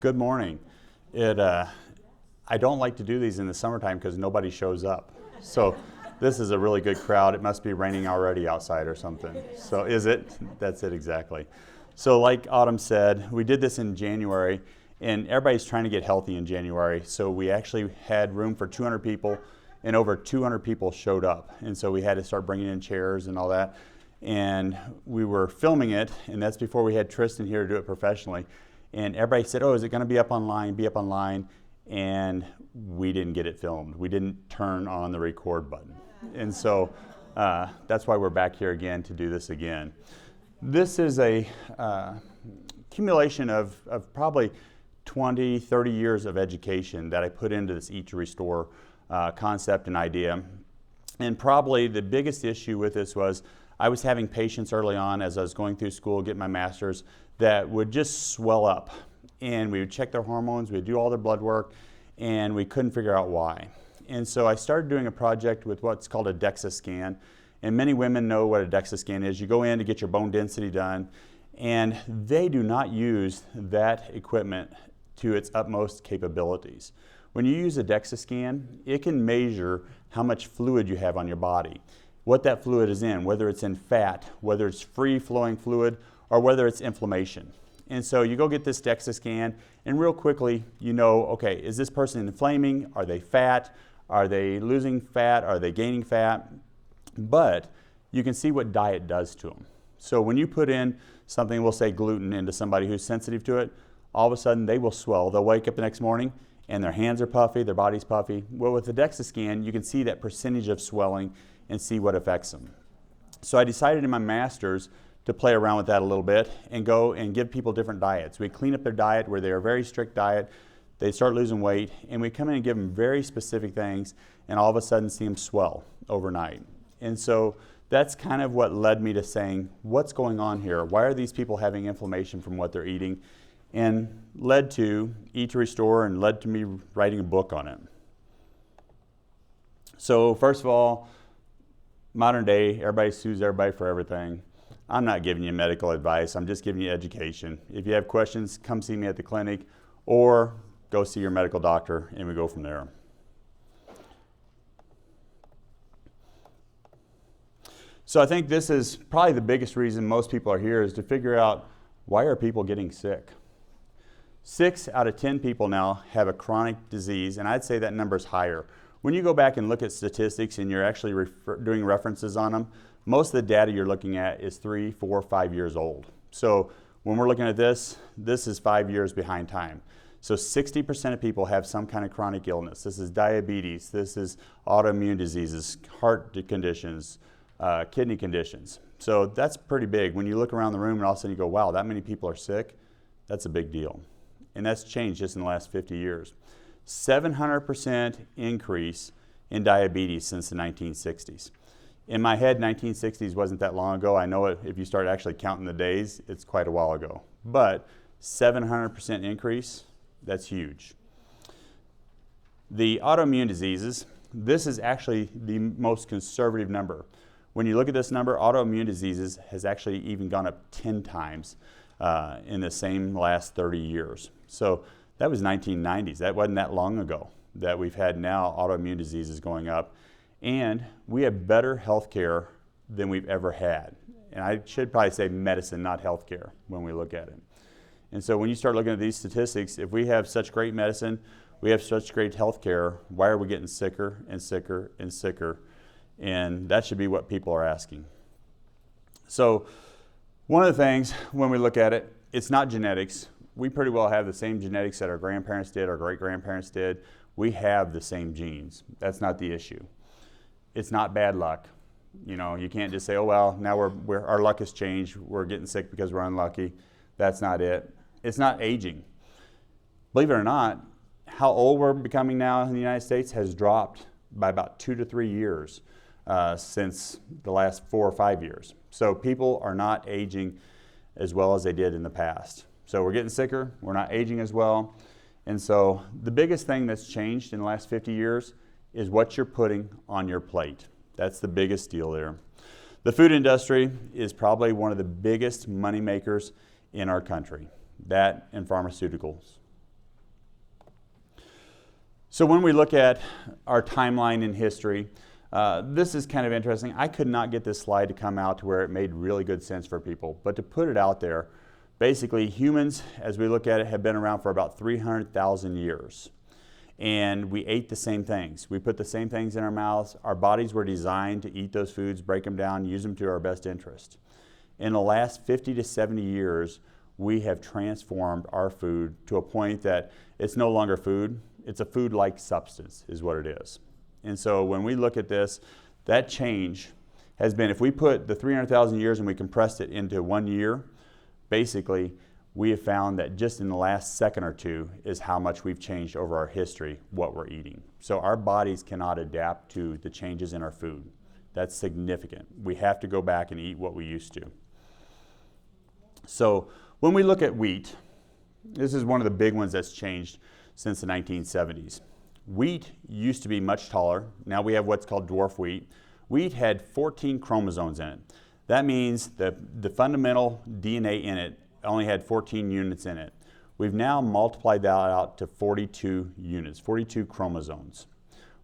Good morning. I don't like to do these in the summertime because nobody shows up. So this is a really good crowd. It must be raining already outside or something. So is it? That's it exactly. So like Autumn said, we did this in January, and everybody's trying to get healthy in January. So we actually had room for 200 people, and over 200 people showed up. And so we had to start bringing in chairs and all that. And we were filming it, and that's before we had Tristan here to do it professionally. And everybody said, oh, is it going to be up online, and we didn't get it filmed. We didn't turn on the record button. And so that's why we're back here again to do this again. This is a accumulation of probably 20, 30 years of education that I put into this Eat to Restore concept and idea. And probably the biggest issue with this was I was having patients early on as I was going through school, getting my master's, that would just swell up. And we would check their hormones, we'd do all their blood work, and we couldn't figure out why. And so I started doing a project with what's called a DEXA scan. And many women know what a DEXA scan is. You go in to get your bone density done, and they do not use that equipment to its utmost capabilities. When you use a DEXA scan, it can measure how much fluid you have on your body, what that fluid is in, whether it's in fat, whether it's free-flowing fluid, or whether it's inflammation. And so you go get this DEXA scan, and real quickly you know, okay, is this person inflaming? Are they fat? Are they losing fat? Are they gaining fat? But you can see what diet does to them. So when you put in something, we'll say gluten, into somebody who's sensitive to it, all of a sudden they will swell. They'll wake up the next morning and their hands are puffy, their body's puffy. Well, with the DEXA scan, you can see that percentage of swelling and see what affects them. So I decided in my master's to play around with that a little bit and go and give people different diets. We clean up their diet where they are a very strict diet, they start losing weight, and we come in and give them very specific things, and all of a sudden see them swell overnight. And so that's kind of what led me to saying, what's going on here? Why are these people having inflammation from what they're eating? And led to Eat to Restore, and led to me writing a book on it. So first of all, modern day, everybody sues everybody for everything. I'm not giving you medical advice, I'm just giving you education. If you have questions, come see me at the clinic, or go see your medical doctor, and we go from there. So I think this is probably the biggest reason most people are here, is to figure out, why are people getting sick? 6 out of 10 people now have a chronic disease, and I'd say that number is higher. When you go back and look at statistics and you're actually doing references on them, most of the data you're looking at is 3, 4, 5 years old. So when we're looking at this, this is 5 years behind time. So 60% of people have some kind of chronic illness. This is diabetes, this is autoimmune diseases, heart conditions, kidney conditions. So that's pretty big. When you look around the room and all of a sudden you go, wow, that many people are sick, that's a big deal. And that's changed just in the last 50 years. 700% increase in diabetes since the 1960s. In my head, 1960s wasn't that long ago. I know if you start actually counting the days, it's quite a while ago. But 700% increase, that's huge. The autoimmune diseases, this is actually the most conservative number. When you look at this number, autoimmune diseases has actually even gone up 10 times in the same last 30 years. So that was 1990s. That wasn't that long ago that we've had now autoimmune diseases going up. And we have better health care than we've ever had. And I should probably say medicine, not health care, when we look at it. And so when you start looking at these statistics, if we have such great medicine, we have such great health care, why are we getting sicker and sicker and sicker? And that should be what people are asking. So one of the things when we look at it, it's not genetics. We pretty well have the same genetics that our grandparents did, our great-grandparents did. We have the same genes. That's not the issue. It's not bad luck. You know, you can't just say, oh, well, now our luck has changed. We're getting sick because we're unlucky. That's not it. It's not aging. Believe it or not, how old we're becoming now in the United States has dropped by about 2 to 3 years since the last 4 or 5 years. So people are not aging as well as they did in the past. So we're getting sicker, we're not aging as well. And so the biggest thing that's changed in the last 50 years is what you're putting on your plate. That's the biggest deal there. The food industry is probably one of the biggest money makers in our country, that and pharmaceuticals. So when we look at our timeline in history, this is kind of interesting. I could not get this slide to come out to where it made really good sense for people, but to put it out there, basically humans, as we look at it, have been around for about 300,000 years. And we ate the same things. We put the same things in our mouths. Our bodies were designed to eat those foods, break them down, use them to our best interest. In the last 50 to 70 years, we have transformed our food to a point that it's no longer food. It's a food-like substance is what it is. And so when we look at this, that change has been, if we put the 300,000 years and we compressed it into 1 year, basically we have found that just in the last second or two is how much we've changed over our history, what we're eating. So our bodies cannot adapt to the changes in our food. That's significant. We have to go back and eat what we used to. So when we look at wheat, this is one of the big ones that's changed since the 1970s. Wheat used to be much taller. Now we have what's called dwarf wheat. Wheat had 14 chromosomes in it. That means the fundamental DNA in it only had 14 units in it. We've now multiplied that out to 42 units, 42 chromosomes.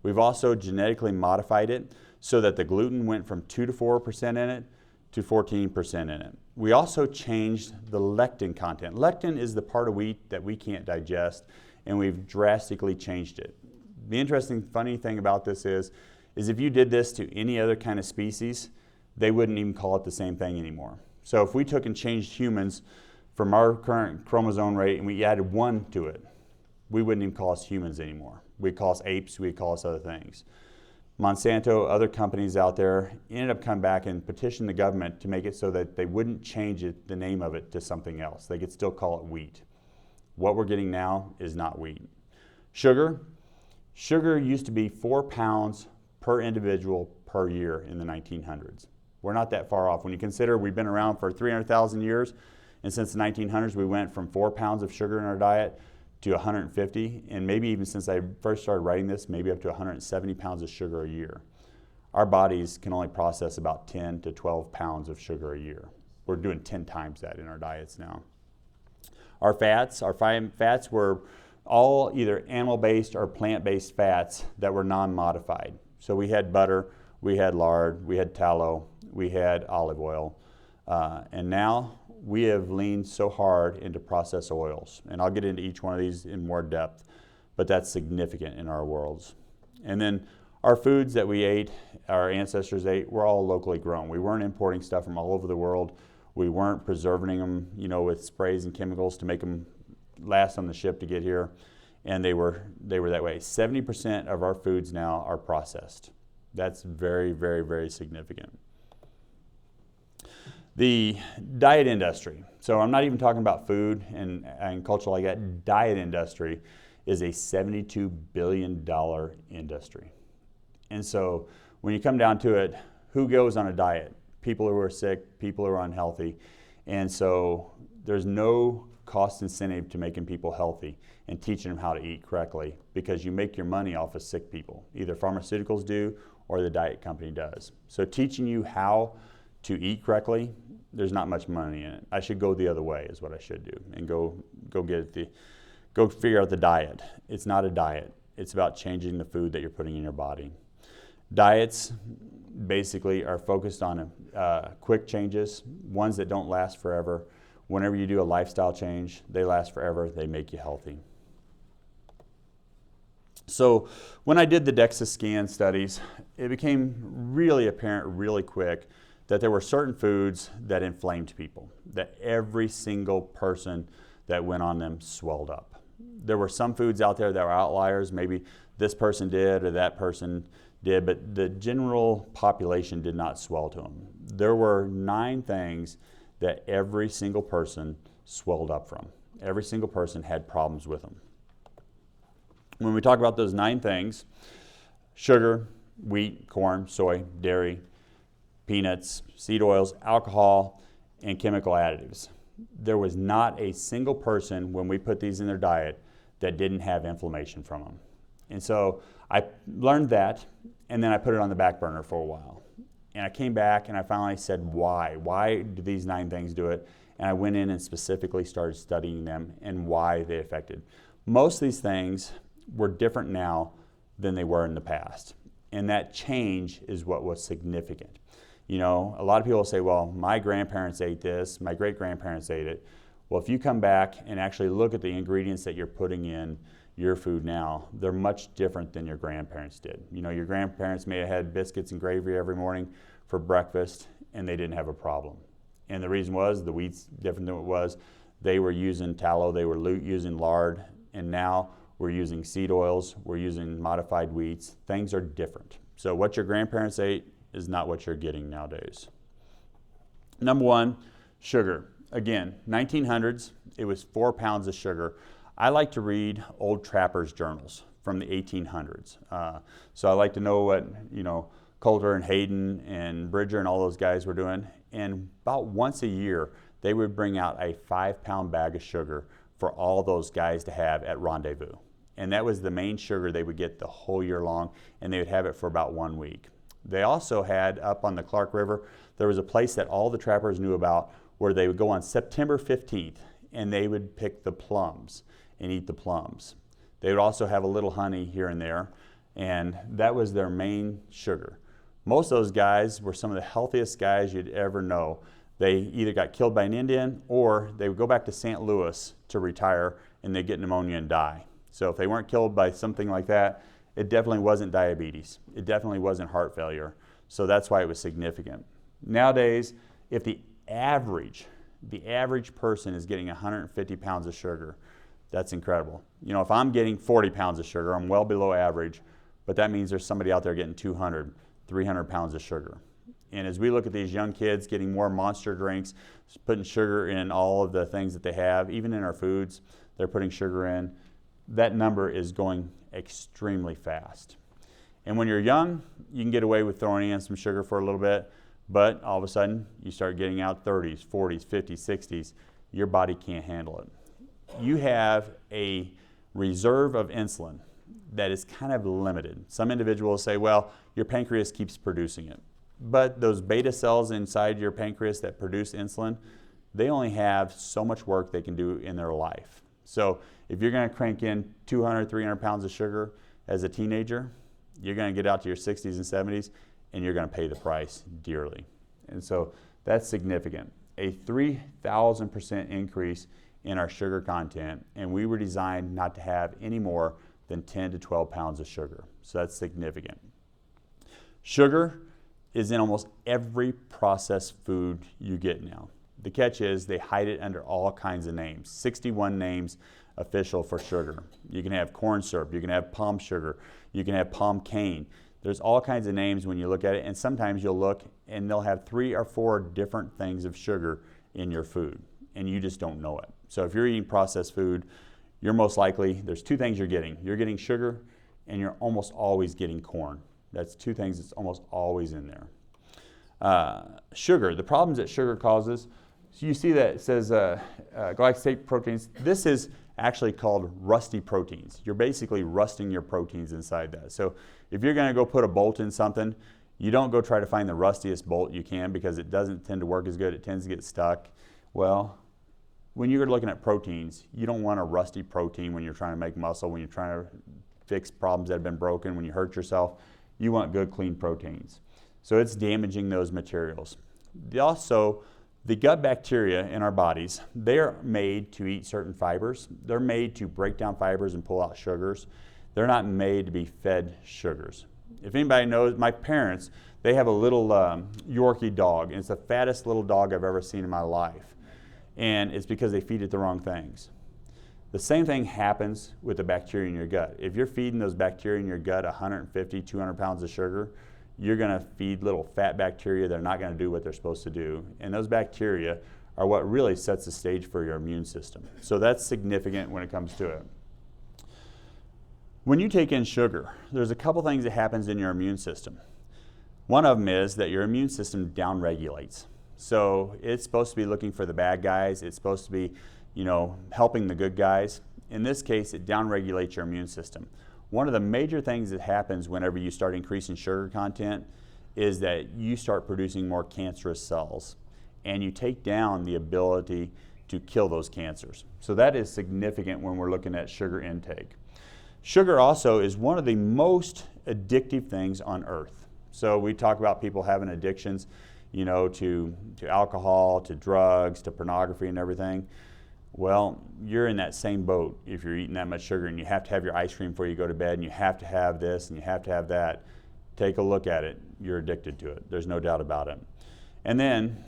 We've also genetically modified it so that the gluten went from 2 to 4% in it to 14% in it. We also changed the lectin content. Lectin is the part of wheat that we can't digest, and we've drastically changed it. The interesting, funny thing about this is if you did this to any other kind of species, they wouldn't even call it the same thing anymore. So if we took and changed humans from our current chromosome rate and we added 1 to it, we wouldn't even call us humans anymore. We'd call us apes, we'd call us other things. Monsanto, other companies out there, ended up coming back and petitioned the government to make it so that they wouldn't change it, the name of it, to something else. They could still call it wheat. What we're getting now is not wheat. Sugar. Sugar used to be 4 pounds per individual per year in the 1900s. We're not that far off. When you consider we've been around for 300,000 years, and since the 1900s we went from 4 pounds of sugar in our diet to 150, and maybe even since I first started writing this, maybe up to 170 pounds of sugar a year. Our bodies can only process about 10 to 12 pounds of sugar a year. We're doing 10 times that in our diets now. Our fats were all either animal-based or plant-based fats that were non-modified. So we had butter, we had lard, we had tallow, we had olive oil, and now we have leaned so hard into processed oils. And I'll get into each one of these in more depth, but that's significant in our worlds. And then our foods that we ate, our ancestors ate, were all locally grown. We weren't importing stuff from all over the world. We weren't preserving them, with sprays and chemicals to make them last on the ship to get here. And they were that way. 70% of our foods now are processed. That's very, very, very significant. The diet industry. So I'm not even talking about food and culture like that. Diet industry is a $72 billion industry. And so when you come down to it, who goes on a diet? People who are sick, people who are unhealthy. And so there's no cost incentive to making people healthy and teaching them how to eat correctly, because you make your money off of sick people. Either pharmaceuticals do or the diet company does. So teaching you how to eat correctly, there's not much money in it. I should go the other way is what I should do, and go figure out the diet. It's not a diet. It's about changing the food that you're putting in your body. Diets basically are focused on quick changes, ones that don't last forever. Whenever you do a lifestyle change, they last forever, they make you healthy. So when I did the DEXA scan studies, it became really apparent really quick that there were certain foods that inflamed people, that every single person that went on them swelled up. There were some foods out there that were outliers, maybe this person did or that person did, but the general population did not swell to them. There were 9 things that every single person swelled up from. Every single person had problems with them. When we talk about those 9 things, sugar, wheat, corn, soy, dairy, peanuts, seed oils, alcohol, and chemical additives. There was not a single person when we put these in their diet that didn't have inflammation from them. And so I learned that, and then I put it on the back burner for a while. And I came back and I finally said, why? Why do these 9 things do it? And I went in and specifically started studying them and why they affected. Most of these things were different now than they were in the past. And that change is what was significant. You know, a lot of people say, well, my grandparents ate this, my great-grandparents ate it. Well, if you come back and actually look at the ingredients that you're putting in your food now, they're much different than your grandparents did. You know, your grandparents may have had biscuits and gravy every morning for breakfast, and they didn't have a problem. And the reason was the wheat's different than it was. They were using tallow, they were using lard, and now we're using seed oils, we're using modified wheats. Things are different. So what your grandparents ate is not what you're getting nowadays. Number one, sugar. Again, 1900s, it was 4 pounds of sugar. I like to read old trappers' journals from the 1800s. So I like to know what, you know, Coulter and Hayden and Bridger and all those guys were doing. And about once a year, they would bring out a 5-pound bag of sugar for all those guys to have at rendezvous. And that was the main sugar they would get the whole year long, and they would have it for about 1 week. They also had, up on the Clark River, there was a place that all the trappers knew about where they would go on September 15th, and they would pick the plums and eat the plums. They would also have a little honey here and there, and that was their main sugar. Most of those guys were some of the healthiest guys you'd ever know. They either got killed by an Indian, or they would go back to St. Louis to retire, and they'd get pneumonia and die. So if they weren't killed by something like that, it definitely wasn't diabetes. It definitely wasn't heart failure. So that's why it was significant. Nowadays, if the average person is getting 150 pounds of sugar, that's incredible. You know, if I'm getting 40 pounds of sugar, I'm well below average, but that means there's somebody out there getting 200, 300 pounds of sugar. And as we look at these young kids getting more monster drinks, putting sugar in all of the things that they have, even in our foods, they're putting sugar in, that number is going extremely fast. And when you're young, you can get away with throwing in some sugar for a little bit, but all of a sudden, you start getting out 30s, 40s, 50s, 60s, your body can't handle it. You have a reserve of insulin that is kind of limited. Some individuals say, well, your pancreas keeps producing it. But those beta cells inside your pancreas that produce insulin, they only have so much work they can do in their life. So if you're going to crank in 200, 300 pounds of sugar as a teenager, you're going to get out to your 60s and 70s, and you're going to pay the price dearly. And so that's significant. A 3,000% increase in our sugar content, and we were designed not to have any more than 10 to 12 pounds of sugar. So that's significant. Sugar is in almost every processed food you get now. The catch is they hide it under all kinds of names, 61 names official for sugar. You can have corn syrup, you can have palm sugar, you can have palm cane. There's all kinds of names when you look at it, and sometimes you'll look and they'll have 3 or 4 different things of sugar in your food, and you just don't know it. So if you're eating processed food, you're most likely, there's 2 things you're getting. You're getting sugar, and you're almost always getting corn. That's 2 things that's almost always in there. Sugar, the problems that sugar causes, so you see that it says glyphosate proteins. This is actually called rusty proteins. You're basically rusting your proteins inside that. So if you're going to go put a bolt in something, you don't go try to find the rustiest bolt you can because it doesn't tend to work as good. It tends to get stuck. Well, when you're looking at proteins, you don't want a rusty protein when you're trying to make muscle, when you're trying to fix problems that have been broken, when you hurt yourself. You want good, clean proteins. So it's damaging those materials. Also, the gut bacteria in our bodies, they're made to eat certain fibers. They're made to break down fibers and pull out sugars. They're not made to be fed sugars. If anybody knows, my parents, they have a little Yorkie dog, and it's the fattest little dog I've ever seen in my life. And it's because they feed it the wrong things. The same thing happens with the bacteria in your gut. If you're feeding those bacteria in your gut 150, 200 pounds of sugar, you're going to feed little fat bacteria that are not going to do what they're supposed to do. And those bacteria are what really sets the stage for your immune system. So that's significant when it comes to it. When you take in sugar, there's a couple things that happens in your immune system. One of them is that your immune system downregulates. So it's supposed to be looking for the bad guys. It's supposed to be, helping the good guys. In this case, it downregulates your immune system. One of the major things that happens whenever you start increasing sugar content is that you start producing more cancerous cells, and you take down the ability to kill those cancers. So that is significant when we're looking at sugar intake. Sugar also is one of the most addictive things on earth. So we talk about people having addictions, you know, to alcohol, to drugs, to pornography and everything. Well, you're in that same boat if you're eating that much sugar and you have to have your ice cream before you go to bed and you have to have this and you have to have that. Take a look at it. You're addicted to it. There's no doubt about it. And then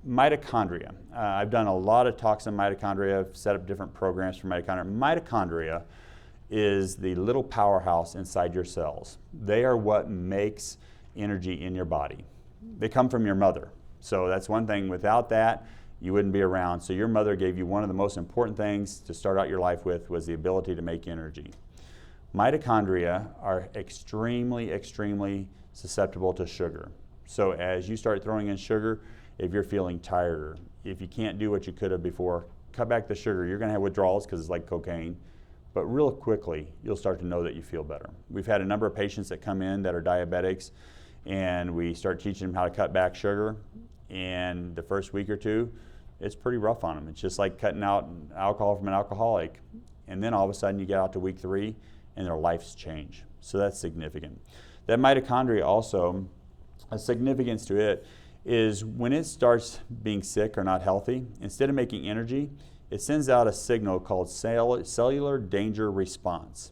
mitochondria. I've done a lot of talks on mitochondria. I've set up different programs for mitochondria. Mitochondria is the little powerhouse inside your cells. They are what makes energy in your body. They come from your mother. So that's one thing. Without that, you wouldn't be around. So your mother gave you one of the most important things to start out your life with was the ability to make energy. Mitochondria are extremely, extremely susceptible to sugar. So as you start throwing in sugar, if you're feeling tired, if you can't do what you could have before, cut back the sugar. You're going to have withdrawals because it's like cocaine. But real quickly, you'll start to know that you feel better. We've had a number of patients that come in that are diabetics, and we start teaching them how to cut back sugar. And the first week or two, it's pretty rough on them. It's just like cutting out alcohol from an alcoholic. And then all of a sudden you get out to week 3 and their lives change. So that's significant. That mitochondria also, a significance to it is when it starts being sick or not healthy, instead of making energy, it sends out a signal called cellular danger response.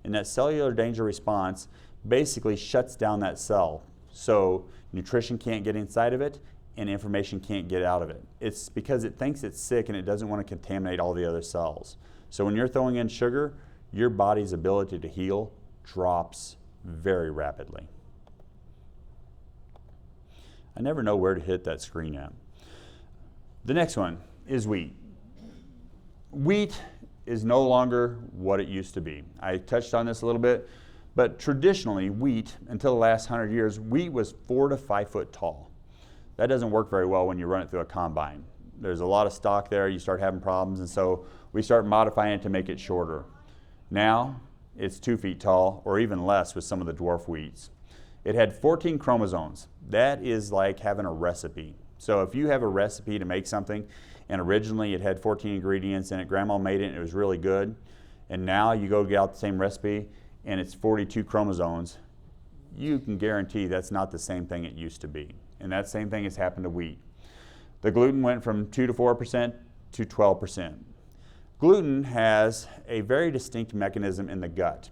And that cellular danger response basically shuts down that cell. So nutrition can't get inside of it and information can't get out of it. It's because it thinks it's sick and it doesn't want to contaminate all the other cells. So when you're throwing in sugar, your body's ability to heal drops very rapidly. I never know where to hit that screen at. The next one is wheat. Wheat is no longer what it used to be. I touched on this a little bit, but traditionally wheat, until the last 100 years, wheat was 4 to 5 foot tall. That doesn't work very well when you run it through a combine. There's a lot of stock there, you start having problems, and so we start modifying it to make it shorter. Now, it's 2 feet tall, or even less with some of the dwarf wheats. It had 14 chromosomes. That is like having a recipe. So if you have a recipe to make something, and originally it had 14 ingredients in it, grandma made it and it was really good, and now you go get out the same recipe and it's 42 chromosomes, you can guarantee that's not the same thing it used to be. And that same thing has happened to wheat. The gluten went from 2 to 4% to 12%. Gluten has a very distinct mechanism in the gut.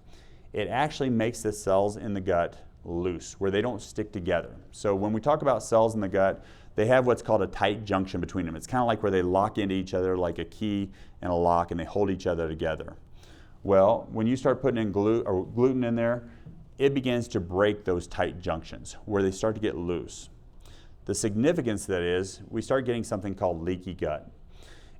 It actually makes the cells in the gut loose, where they don't stick together. So when we talk about cells in the gut, they have what's called a tight junction between them. It's kind of like where they lock into each other like a key and a lock, and they hold each other together. Well, when you start putting in gluten in there, it begins to break those tight junctions where they start to get loose. The significance of that is we start getting something called leaky gut.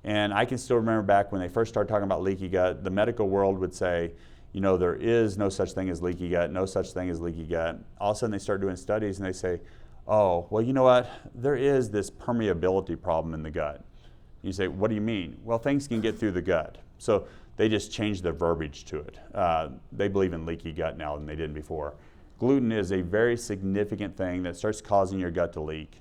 And I can still remember back when they first started talking about leaky gut, the medical world would say, you know, there is no such thing as leaky gut, no such thing as leaky gut. All of a sudden they start doing studies and they say, oh, well, you know what? There is this permeability problem in the gut. You say, what do you mean? Well, things can get through the gut. So they just changed the verbiage to it. They believe in leaky gut now than they did before. Gluten is a very significant thing that starts causing your gut to leak.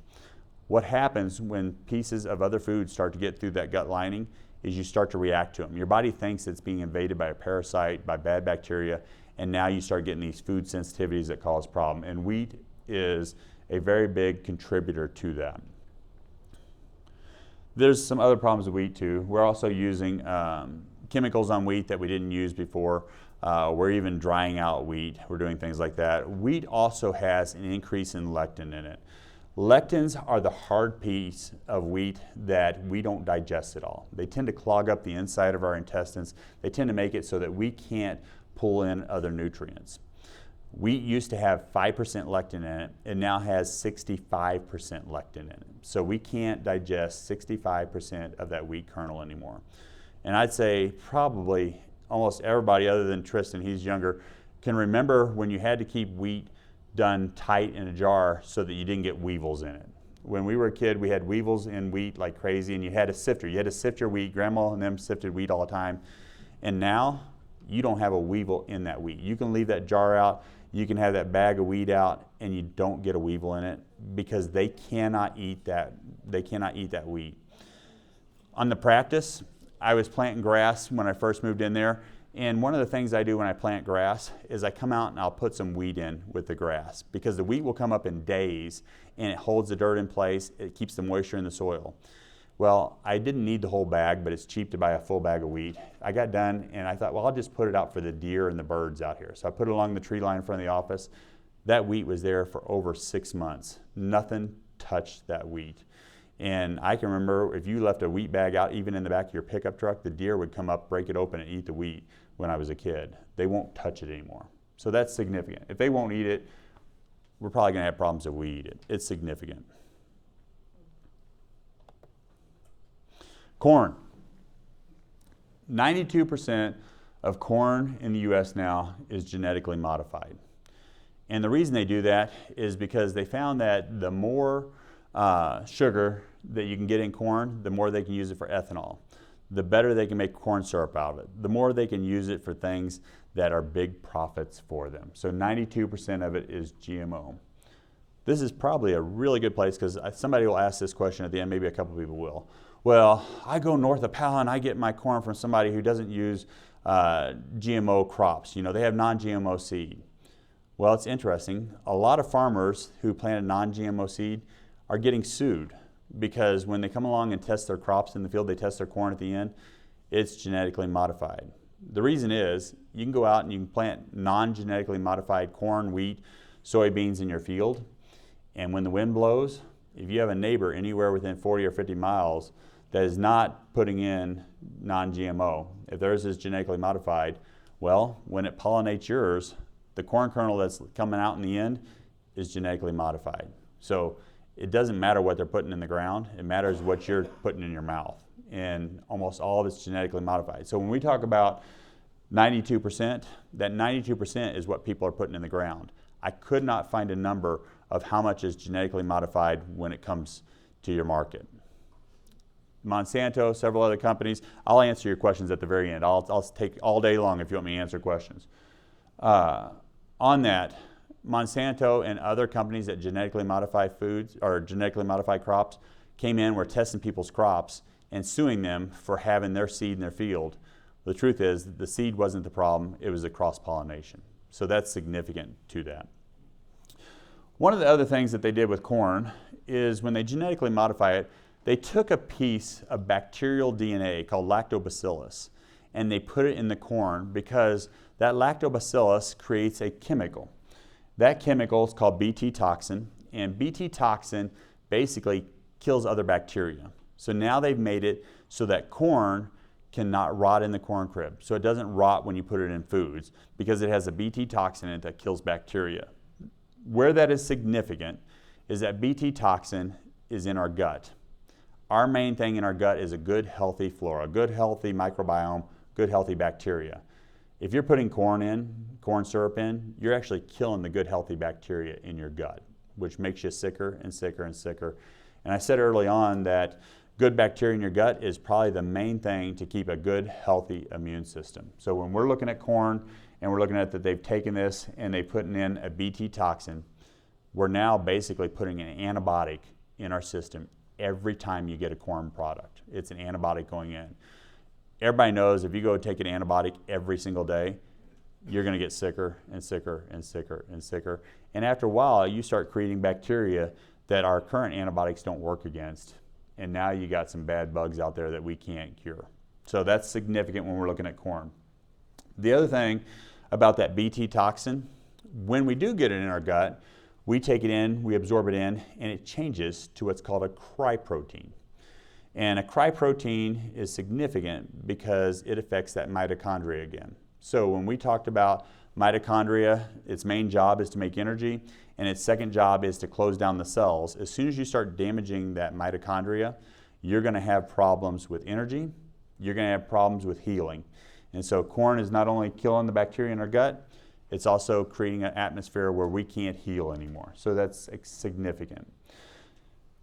What happens when pieces of other food start to get through that gut lining is you start to react to them. Your body thinks it's being invaded by a parasite, by bad bacteria, and now you start getting these food sensitivities that cause problem. And wheat is a very big contributor to that. There's some other problems with wheat too. We're also using chemicals on wheat that we didn't use before. We're even drying out wheat. We're doing things like that. Wheat also has an increase in lectin in it. Lectins are the hard piece of wheat that we don't digest at all. They tend to clog up the inside of our intestines. They tend to make it so that we can't pull in other nutrients. Wheat used to have 5% lectin in it. It now has 65% lectin in it. So we can't digest 65% of that wheat kernel anymore. And I'd say probably almost everybody other than Tristan, he's younger, can remember when you had to keep wheat done tight in a jar so that you didn't get weevils in it. When we were a kid, we had weevils in wheat like crazy, and you had a sifter. You had to sift your wheat. Grandma and them sifted wheat all the time. And now you don't have a weevil in that wheat. You can leave that jar out. You can have that bag of wheat out, and you don't get a weevil in it because they cannot eat that. They cannot eat that wheat. On the practice, I was planting grass when I first moved in there, And one of the things I do when I plant grass is I come out and I'll put some wheat in with the grass, because the wheat will come up in days and it holds the dirt in place, it keeps the moisture in the soil. Well, I didn't need the whole bag, but it's cheap to buy a full bag of wheat. I got done and I thought, well, I'll just put it out for the deer and the birds out here. So I put it along the tree line in front of the office. That wheat was there for over 6 months. Nothing touched that wheat. And I can remember if you left a wheat bag out even in the back of your pickup truck, the deer would come up, break it open, and eat the wheat when I was a kid. They won't touch it anymore. So that's significant. If they won't eat it, we're probably going to have problems if we eat it. It's significant. Corn. 92% of corn in the U.S. now is genetically modified. And the reason they do that is because they found that the more sugar that you can get in corn, the more they can use it for ethanol. The better they can make corn syrup out of it. The more they can use it for things that are big profits for them. So 92% of it is GMO. This is probably a really good place, because somebody will ask this question at the end, maybe a couple people will. Well, I go north of Powell and I get my corn from somebody who doesn't use GMO crops. You know, they have non-GMO seed. Well, it's interesting. A lot of farmers who planted non-GMO seed are getting sued, because when they come along and test their crops in the field, they test their corn at the end, it's genetically modified. The reason is you can go out and you can plant non-genetically modified corn, wheat, soybeans in your field, and when the wind blows, if you have a neighbor anywhere within 40 or 50 miles that is not putting in non-GMO, if theirs is genetically modified, well, when it pollinates yours, the corn kernel that's coming out in the end is genetically modified. So it doesn't matter what they're putting in the ground, it matters what you're putting in your mouth. And almost all of it's genetically modified. So when we talk about 92%, that 92% is what people are putting in the ground. I could not find a number of how much is genetically modified when it comes to your market. Monsanto, several other companies. I'll answer your questions at the very end. I'll take all day long if you want me to answer questions. On that, Monsanto and other companies that genetically modify foods or genetically modify crops came in, were testing people's crops and suing them for having their seed in their field. The truth is, the seed wasn't the problem, it was the cross-pollination. So that's significant to that. One of the other things that they did with corn is when they genetically modify it, they took a piece of bacterial DNA called lactobacillus and they put it in the corn, because that lactobacillus creates a chemical. That chemical is called Bt toxin, and Bt toxin basically kills other bacteria. So now they've made it so that corn cannot rot in the corn crib. So it doesn't rot when you put it in foods, because it has a Bt toxin in it that kills bacteria. Where that is significant is that Bt toxin is in our gut. Our main thing in our gut is a good healthy flora, good healthy microbiome, good healthy bacteria. If you're putting corn syrup in, you're actually killing the good healthy bacteria in your gut, which makes you sicker and sicker and sicker. And I said early on that good bacteria in your gut is probably the main thing to keep a good healthy immune system. So when we're looking at corn and we're looking at that they've taken this and they're putting in a Bt toxin, we're now basically putting an antibiotic in our system every time you get a corn product. It's an antibiotic going in. Everybody knows if you go take an antibiotic every single day, you're going to get sicker and sicker and sicker and sicker. And after a while, you start creating bacteria that our current antibiotics don't work against. And now you got some bad bugs out there that we can't cure. So that's significant when we're looking at corn. The other thing about that Bt toxin, when we do get it in our gut, we take it in, we absorb it in, and it changes to what's called a cryprotein. And a cryprotein is significant because it affects that mitochondria again. So when we talked about mitochondria, its main job is to make energy, and its second job is to close down the cells. As soon as you start damaging that mitochondria, you're going to have problems with energy, you're going to have problems with healing. And so corn is not only killing the bacteria in our gut, it's also creating an atmosphere where we can't heal anymore. So that's significant.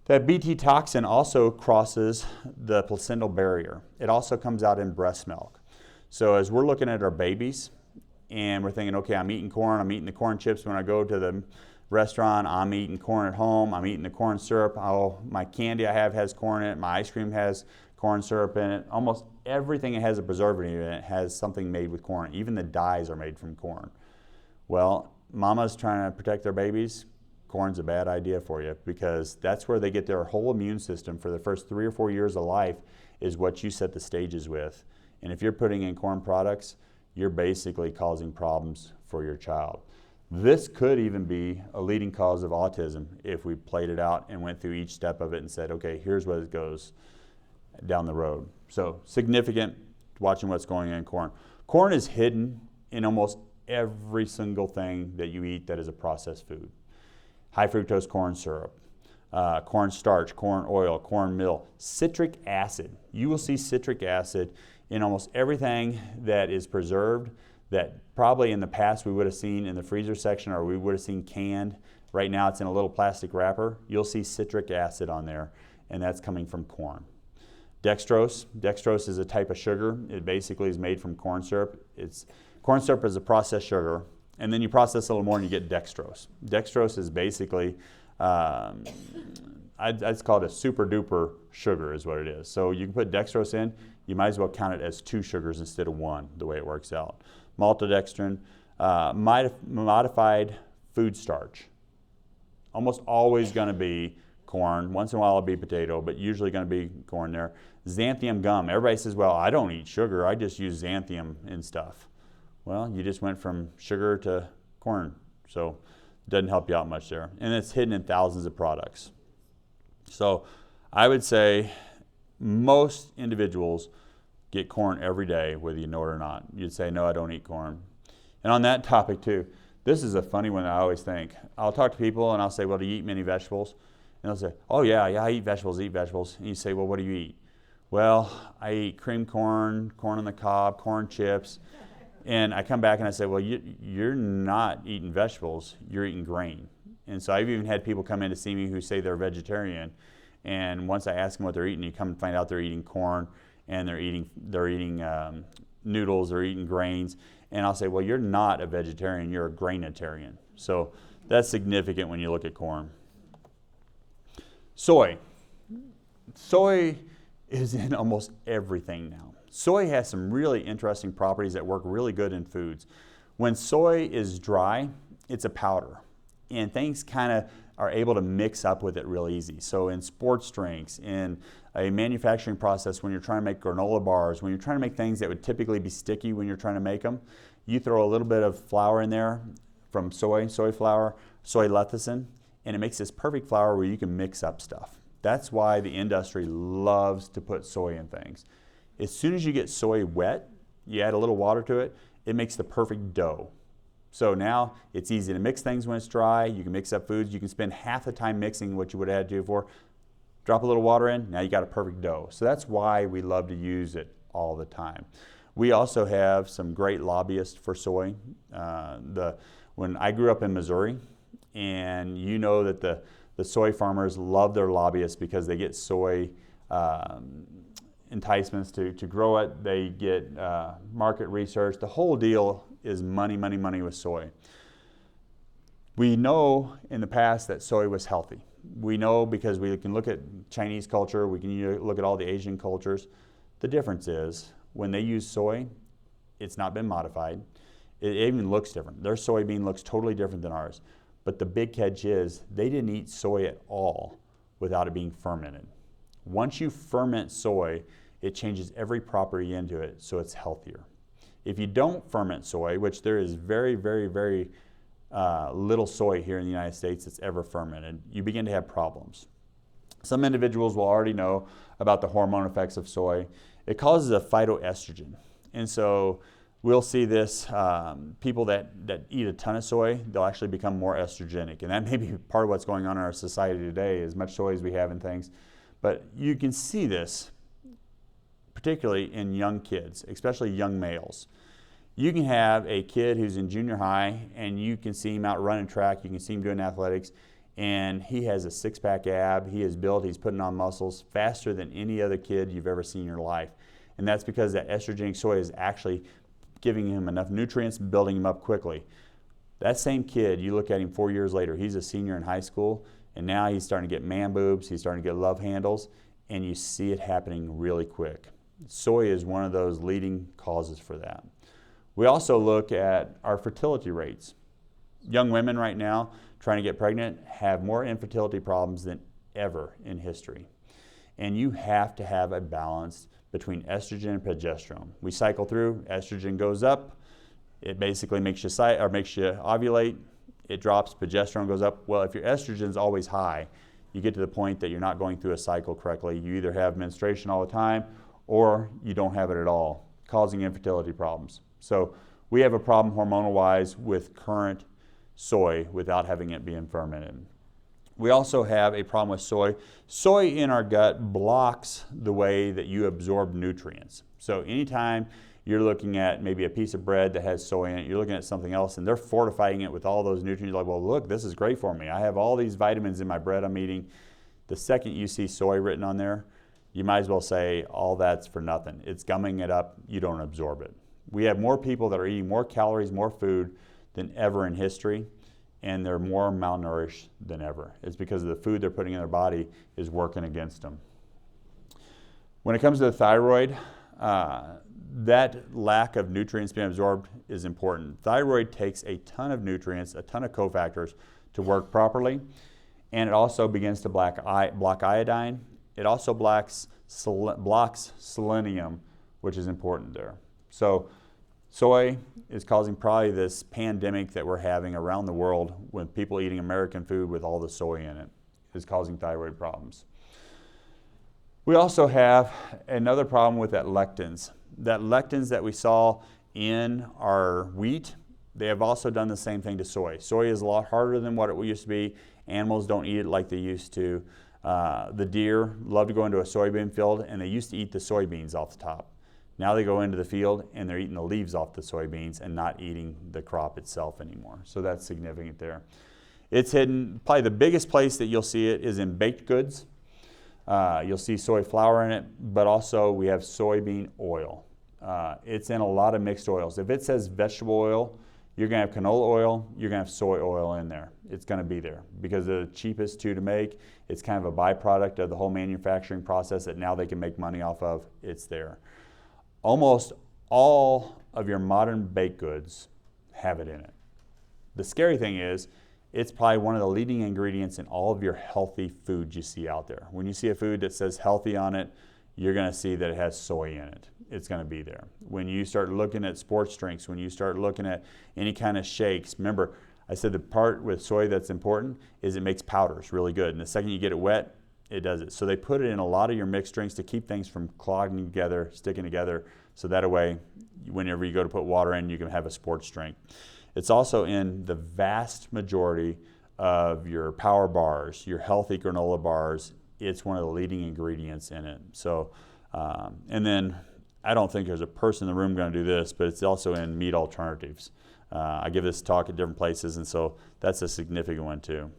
That Bt toxin also crosses the placental barrier. It also comes out in breast milk. So as we're looking at our babies and we're thinking, okay, I'm eating corn, I'm eating the corn chips when I go to the restaurant, I'm eating corn at home, I'm eating the corn syrup, my candy I have has corn in it, my ice cream has corn syrup in it. Almost everything that has a preservative in it has something made with corn. Even the dyes are made from corn. Well, mama's trying to protect their babies. Corn's a bad idea for you, because that's where they get their whole immune system for the first 3 or 4 years of life, is what you set the stages with. And if you're putting in corn products, you're basically causing problems for your child. This could even be a leading cause of autism if we played it out and went through each step of it and said, okay, here's what it goes down the road. So significant watching what's going on in corn. Corn is hidden in almost every single thing that you eat that is a processed food. High fructose corn syrup, corn starch, corn oil, corn meal, citric acid. You will see citric acid in almost everything that is preserved, that probably in the past we would have seen in the freezer section, or we would have seen canned. Right now it's in a little plastic wrapper. You'll see citric acid on there, and that's coming from corn. Dextrose. Dextrose is a type of sugar. It basically is made from corn syrup. Corn syrup is a processed sugar, and then you process a little more and you get dextrose. Dextrose is basically, I'd call it a super duper sugar is what it is. So you can put dextrose in, you might as well count it as 2 sugars instead of 1, the way it works out. Maltodextrin, modified food starch. Almost always going to be corn. Once in a while it'll be potato, but usually going to be corn there. Xanthium gum. Everybody says, well, I don't eat sugar, I just use xanthium and stuff. Well, you just went from sugar to corn, so it doesn't help you out much there. And it's hidden in thousands of products. So I would say most individuals get corn every day, whether you know it or not. You'd say, no, I don't eat corn. And on that topic too, this is a funny one I always think. I'll talk to people and I'll say, well, do you eat many vegetables? And they'll say, oh yeah, I eat vegetables. And you say, well, what do you eat? Well, I eat cream corn, corn on the cob, corn chips. And I come back and I say, well, you're not eating vegetables, you're eating grain. And so I've even had people come in to see me who say they're vegetarian. And once I ask them what they're eating, you come and find out they're eating corn, and they're eating noodles, they're eating grains. And I'll say, well, you're not a vegetarian, you're a grainitarian. So that's significant when you look at corn. Soy. Soy is in almost everything now. Soy has some really interesting properties that work really good in foods. When soy is dry, it's a powder, and things kind of are able to mix up with it real easy. So in sports drinks, in a manufacturing process, when you're trying to make granola bars, when you're trying to make things that would typically be sticky when you're trying to make them, you throw a little bit of flour in there from soy flour, soy lecithin, and it makes this perfect flour where you can mix up stuff. That's why the industry loves to put soy in things. As soon as you get soy wet, you add a little water to it, it makes the perfect dough. So now it's easy to mix things when it's dry. You can mix up foods. You can spend half the time mixing what you would have had to do before. Drop a little water in, now you got a perfect dough. So that's why we love to use it all the time. We also have some great lobbyists for soy. When I grew up in Missouri, and you know that the soy farmers love their lobbyists because they get soy enticements to grow it. They get market research. The whole deal is money, money, money with soy. We know in the past that soy was healthy. We know because we can look at Chinese culture, we can look at all the Asian cultures. The difference is when they use soy, it's not been modified. It even looks different. Their soybean looks totally different than ours. But the big catch is they didn't eat soy at all without it being fermented. Once you ferment soy, it changes every property into it, so it's healthier. If you don't ferment soy, which there is very, very, very little soy here in the United States that's ever fermented, you begin to have problems. Some individuals will already know about the hormone effects of soy. It causes a phytoestrogen. And so we'll see this, people that eat a ton of soy, they'll actually become more estrogenic. And that may be part of what's going on in our society today, as much soy as we have in things. But you can see this particularly in young kids, especially young males. You can have a kid who's in junior high and you can see him out running track, you can see him doing athletics, and he has a six-pack ab, he is built, he's putting on muscles faster than any other kid you've ever seen in your life. And that's because that estrogenic soy is actually giving him enough nutrients, building him up quickly. That same kid, you look at him 4 years later, he's a senior in high school, and now he's starting to get man boobs, he's starting to get love handles, and you see it happening really quick. Soy is one of those leading causes for that. We also look at our fertility rates. Young women right now trying to get pregnant have more infertility problems than ever in history. And you have to have a balance between estrogen and progesterone. We cycle through, estrogen goes up, it basically makes you ovulate, it drops, progesterone goes up. Well, if your estrogen is always high, you get to the point that you're not going through a cycle correctly. You either have menstruation all the time or you don't have it at all, causing infertility problems. So we have a problem hormonal-wise with current soy without having it being fermented. We also have a problem with soy. Soy in our gut blocks the way that you absorb nutrients. So anytime you're looking at maybe a piece of bread that has soy in it, you're looking at something else and they're fortifying it with all those nutrients. Like, well, look, this is great for me. I have all these vitamins in my bread I'm eating. The second you see soy written on there, you might as well say all that's for nothing. It's gumming it up, you don't absorb it. We have more people that are eating more calories, more food than ever in history, and they're more malnourished than ever. It's because of the food they're putting in their body is working against them. When it comes to the thyroid, that lack of nutrients being absorbed is important. Thyroid takes a ton of nutrients, a ton of cofactors to work properly, and it also begins to block iodine. It also blocks selenium, which is important there. So soy is causing probably this pandemic that we're having around the world with people eating American food with all the soy in it, is causing thyroid problems. We also have another problem with that lectins. That lectins that we saw in our wheat, they have also done the same thing to soy. Soy is a lot harder than what it used to be. Animals don't eat it like they used to. The deer love to go into a soybean field, and they used to eat the soybeans off the top. Now they go into the field and they're eating the leaves off the soybeans and not eating the crop itself anymore. So that's significant there. It's hidden, probably the biggest place that you'll see it is in baked goods. You'll see soy flour in it, but also we have soybean oil. It's in a lot of mixed oils. If it says vegetable oil, you're going to have canola oil, you're going to have soy oil in there. It's going to be there because they're the cheapest two to make. It's kind of a byproduct of the whole manufacturing process that now they can make money off of. It's there. Almost all of your modern baked goods have it in it. The scary thing is, it's probably one of the leading ingredients in all of your healthy foods you see out there. When you see a food that says healthy on it, you're going to see that it has soy in it. It's going to be there. When you start looking at sports drinks, when you start looking at any kind of shakes, remember, I said the part with soy that's important is it makes powders really good. And the second you get it wet, it does it. So they put it in a lot of your mixed drinks to keep things from clogging together, sticking together, so that way, whenever you go to put water in, you can have a sports drink. It's also in the vast majority of your power bars, your healthy granola bars. It's one of the leading ingredients in it. So, and then I don't think there's a person in the room going to do this, but it's also in meat alternatives. I give this talk at different places, and so that's a significant one too.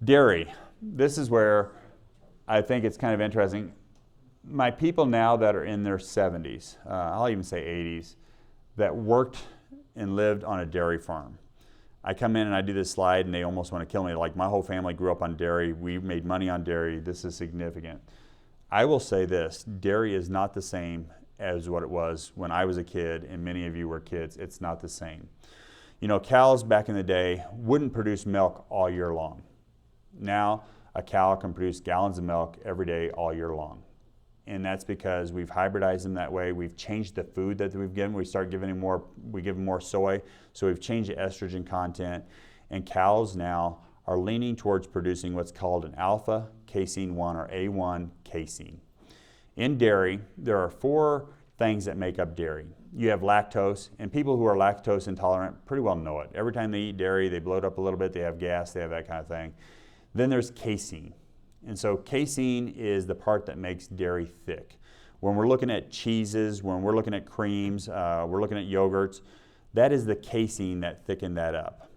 Dairy. This is where I think it's kind of interesting. My people now that are in their 70s, I'll even say 80s, that worked and lived on a dairy farm. I come in and I do this slide and they almost want to kill me. Like, my whole family grew up on dairy. We made money on dairy. This is significant. I will say this, dairy is not the same as what it was when I was a kid and many of you were kids. It's not the same. You know, cows back in the day wouldn't produce milk all year long. Now, a cow can produce gallons of milk every day all year long. And that's because we've hybridized them that way. We've changed the food that we've given. We start giving them more, we give them more soy. So we've changed the estrogen content. And cows now are leaning towards producing what's called an alpha casein 1 or A1 casein. In dairy, there are 4 things that make up dairy. You have lactose, and people who are lactose intolerant pretty well know it. Every time they eat dairy, they bloat up a little bit, they have gas, they have that kind of thing. Then there's casein. And so casein is the part that makes dairy thick. When we're looking at cheeses, when we're looking at creams, we're looking at yogurts, that is the casein that thickened that up.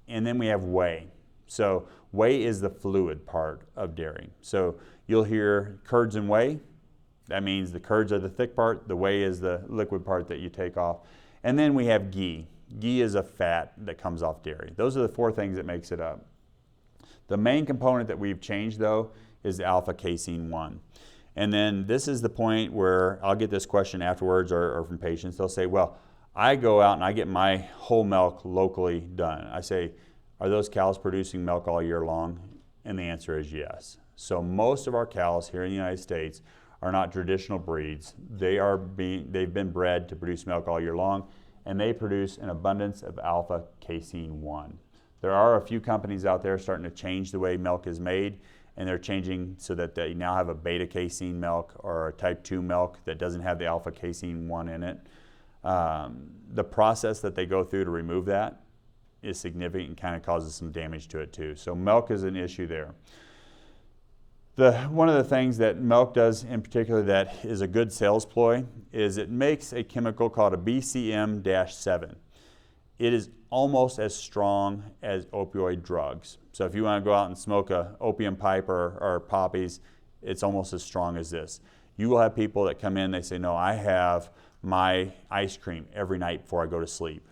And then we have whey. So whey is the fluid part of dairy. So you'll hear curds and whey. That means the curds are the thick part, the whey is the liquid part that you take off. And then we have ghee. Ghee is a fat that comes off dairy. Those are the 4 things that makes it up. The main component that we've changed, though, is the alpha casein 1. And then this is the point where I'll get this question afterwards or from patients. They'll say, well, I go out and I get my whole milk locally done. I say, are those cows producing milk all year long? And the answer is yes. So most of our cows here in the United States are not traditional breeds. They've been bred to produce milk all year long, and they produce an abundance of alpha casein 1. There are a few companies out there starting to change the way milk is made, and they're changing so that they now have a beta casein milk or a type 2 milk that doesn't have the alpha casein 1 in it. The process that they go through to remove that is significant and kind of causes some damage to it too. So milk is an issue there. One of the things that milk does in particular that is a good sales ploy is it makes a chemical called a BCM-7. It is almost as strong as opioid drugs. So if you want to go out and smoke a opium pipe or poppies, it's almost as strong as this. You will have people that come in, they say, no, I have my ice cream every night before I go to sleep.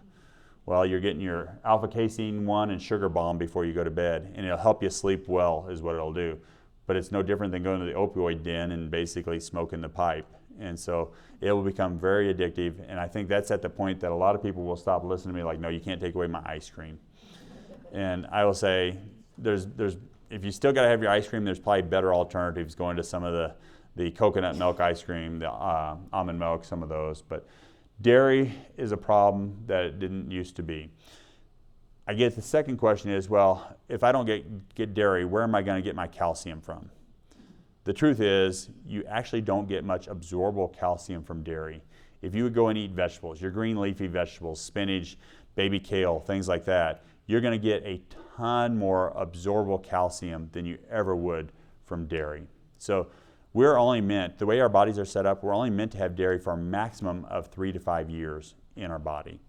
Well, you're getting your alpha casein 1 and sugar bomb before you go to bed, and it'll help you sleep well is what it'll do. But it's no different than going to the opioid den and basically smoking the pipe. And so it will become very addictive, and I think that's at the point that a lot of people will stop listening to me like, no, you can't take away my ice cream. And I will say, if you still got to have your ice cream, there's probably better alternatives going to some of the coconut milk ice cream, the almond milk, some of those. But dairy is a problem that it didn't used to be. I guess the second question is, well, if I don't get dairy, where am I going to get my calcium from? The truth is, you actually don't get much absorbable calcium from dairy. If you would go and eat vegetables, your green leafy vegetables, spinach, baby kale, things like that, you're going to get a ton more absorbable calcium than you ever would from dairy. So we're only meant, the way our bodies are set up, we're only meant to have dairy for a maximum of 3 to 5 years in our body.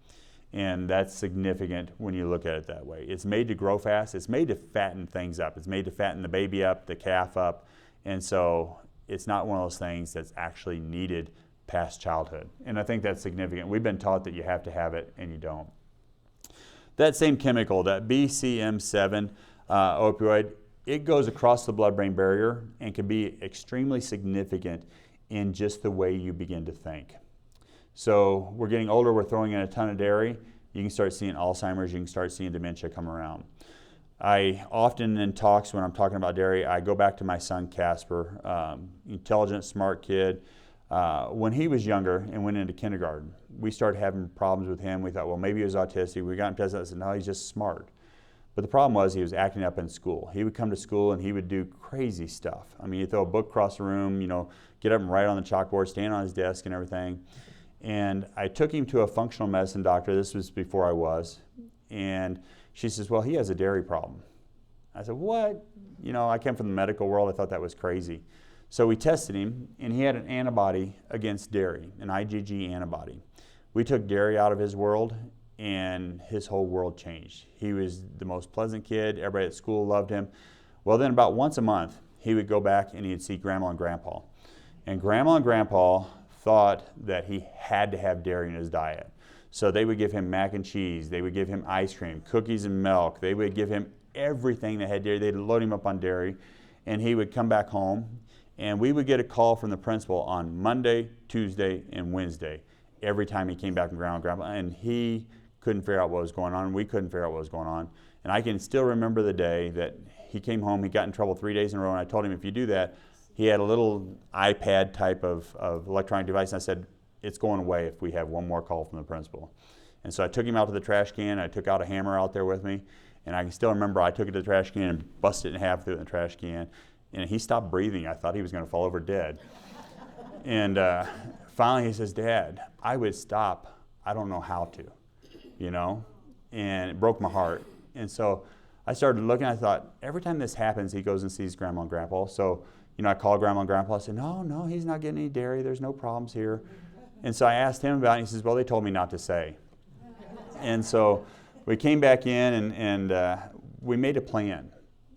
And that's significant when you look at it that way. It's made to grow fast. It's made to fatten things up. It's made to fatten the baby up, the calf up. And so it's not one of those things that's actually needed past childhood. And I think that's significant. We've been taught that you have to have it, and you don't. That same chemical, that BCM-7 opioid, it goes across the blood-brain barrier and can be extremely significant in just the way you begin to think. So we're getting older, we're throwing in a ton of dairy. You can start seeing Alzheimer's, you can start seeing dementia come around. I often in talks when I'm talking about dairy, I go back to my son Casper, intelligent, smart kid. When he was younger and went into kindergarten, we started having problems with him. We thought, well, maybe he was autistic. We got him tested. I said, no, he's just smart. But the problem was he was acting up in school. He would come to school and he would do crazy stuff. I mean, he'd throw a book across the room, get up and write on the chalkboard, stand on his desk and everything. And I took him to a functional medicine doctor. This was before I was. And she says, well, he has a dairy problem. I said, what? I came from the medical world. I thought that was crazy. So we tested him, and he had an antibody against dairy, an IgG antibody. We took dairy out of his world, and his whole world changed. He was the most pleasant kid. Everybody at school loved him. Well, then about once a month, he would go back and he'd see Grandma and Grandpa. And Grandma and Grandpa thought that he had to have dairy in his diet. So they would give him mac and cheese, they would give him ice cream, cookies and milk, they would give him everything that had dairy. They'd load him up on dairy, and he would come back home, and we would get a call from the principal on Monday, Tuesday, and Wednesday every time he came back from Grandma and Grandpa, and he couldn't figure out what was going on, and we couldn't figure out what was going on. And I can still remember the day that he came home, he got in trouble 3 days in a row, and I told him, if you do that, he had a little iPad type of electronic device, and I said, it's going away if we have one more call from the principal. And so I took him out to the trash can, I took out a hammer out there with me, and I can still remember I took it to the trash can and busted it in half, threw it in the trash can, and he stopped breathing. I thought he was going to fall over dead. And finally he says, Dad, I would stop, I don't know how to, and it broke my heart. And so I started looking, I thought, every time this happens, he goes and sees Grandma and Grandpa. So, I called Grandma and Grandpa, I said, no, he's not getting any dairy, there's no problems here. And so I asked him about it, and he says, well, they told me not to say. And so we came back in, and we made a plan.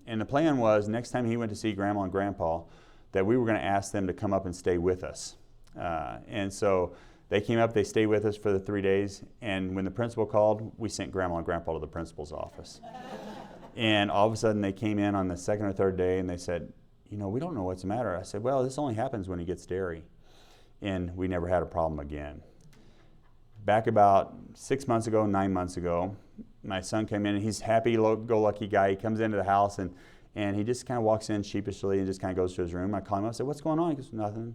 And the plan was, next time he went to see Grandma and Grandpa, that we were going to ask them to come up and stay with us. And so they came up, they stayed with us for the 3 days, and when the principal called, we sent Grandma and Grandpa to the principal's office. And all of a sudden they came in on the second or third day, and they said, we don't know what's the matter. I said, well, this only happens when he gets dairy. And we never had a problem again. Back about 6 months ago, 9 months ago, my son came in, and he's a happy-go-lucky guy. He comes into the house, and he just kind of walks in sheepishly and just kind of goes to his room. I call him up. I said, what's going on? He goes, nothing.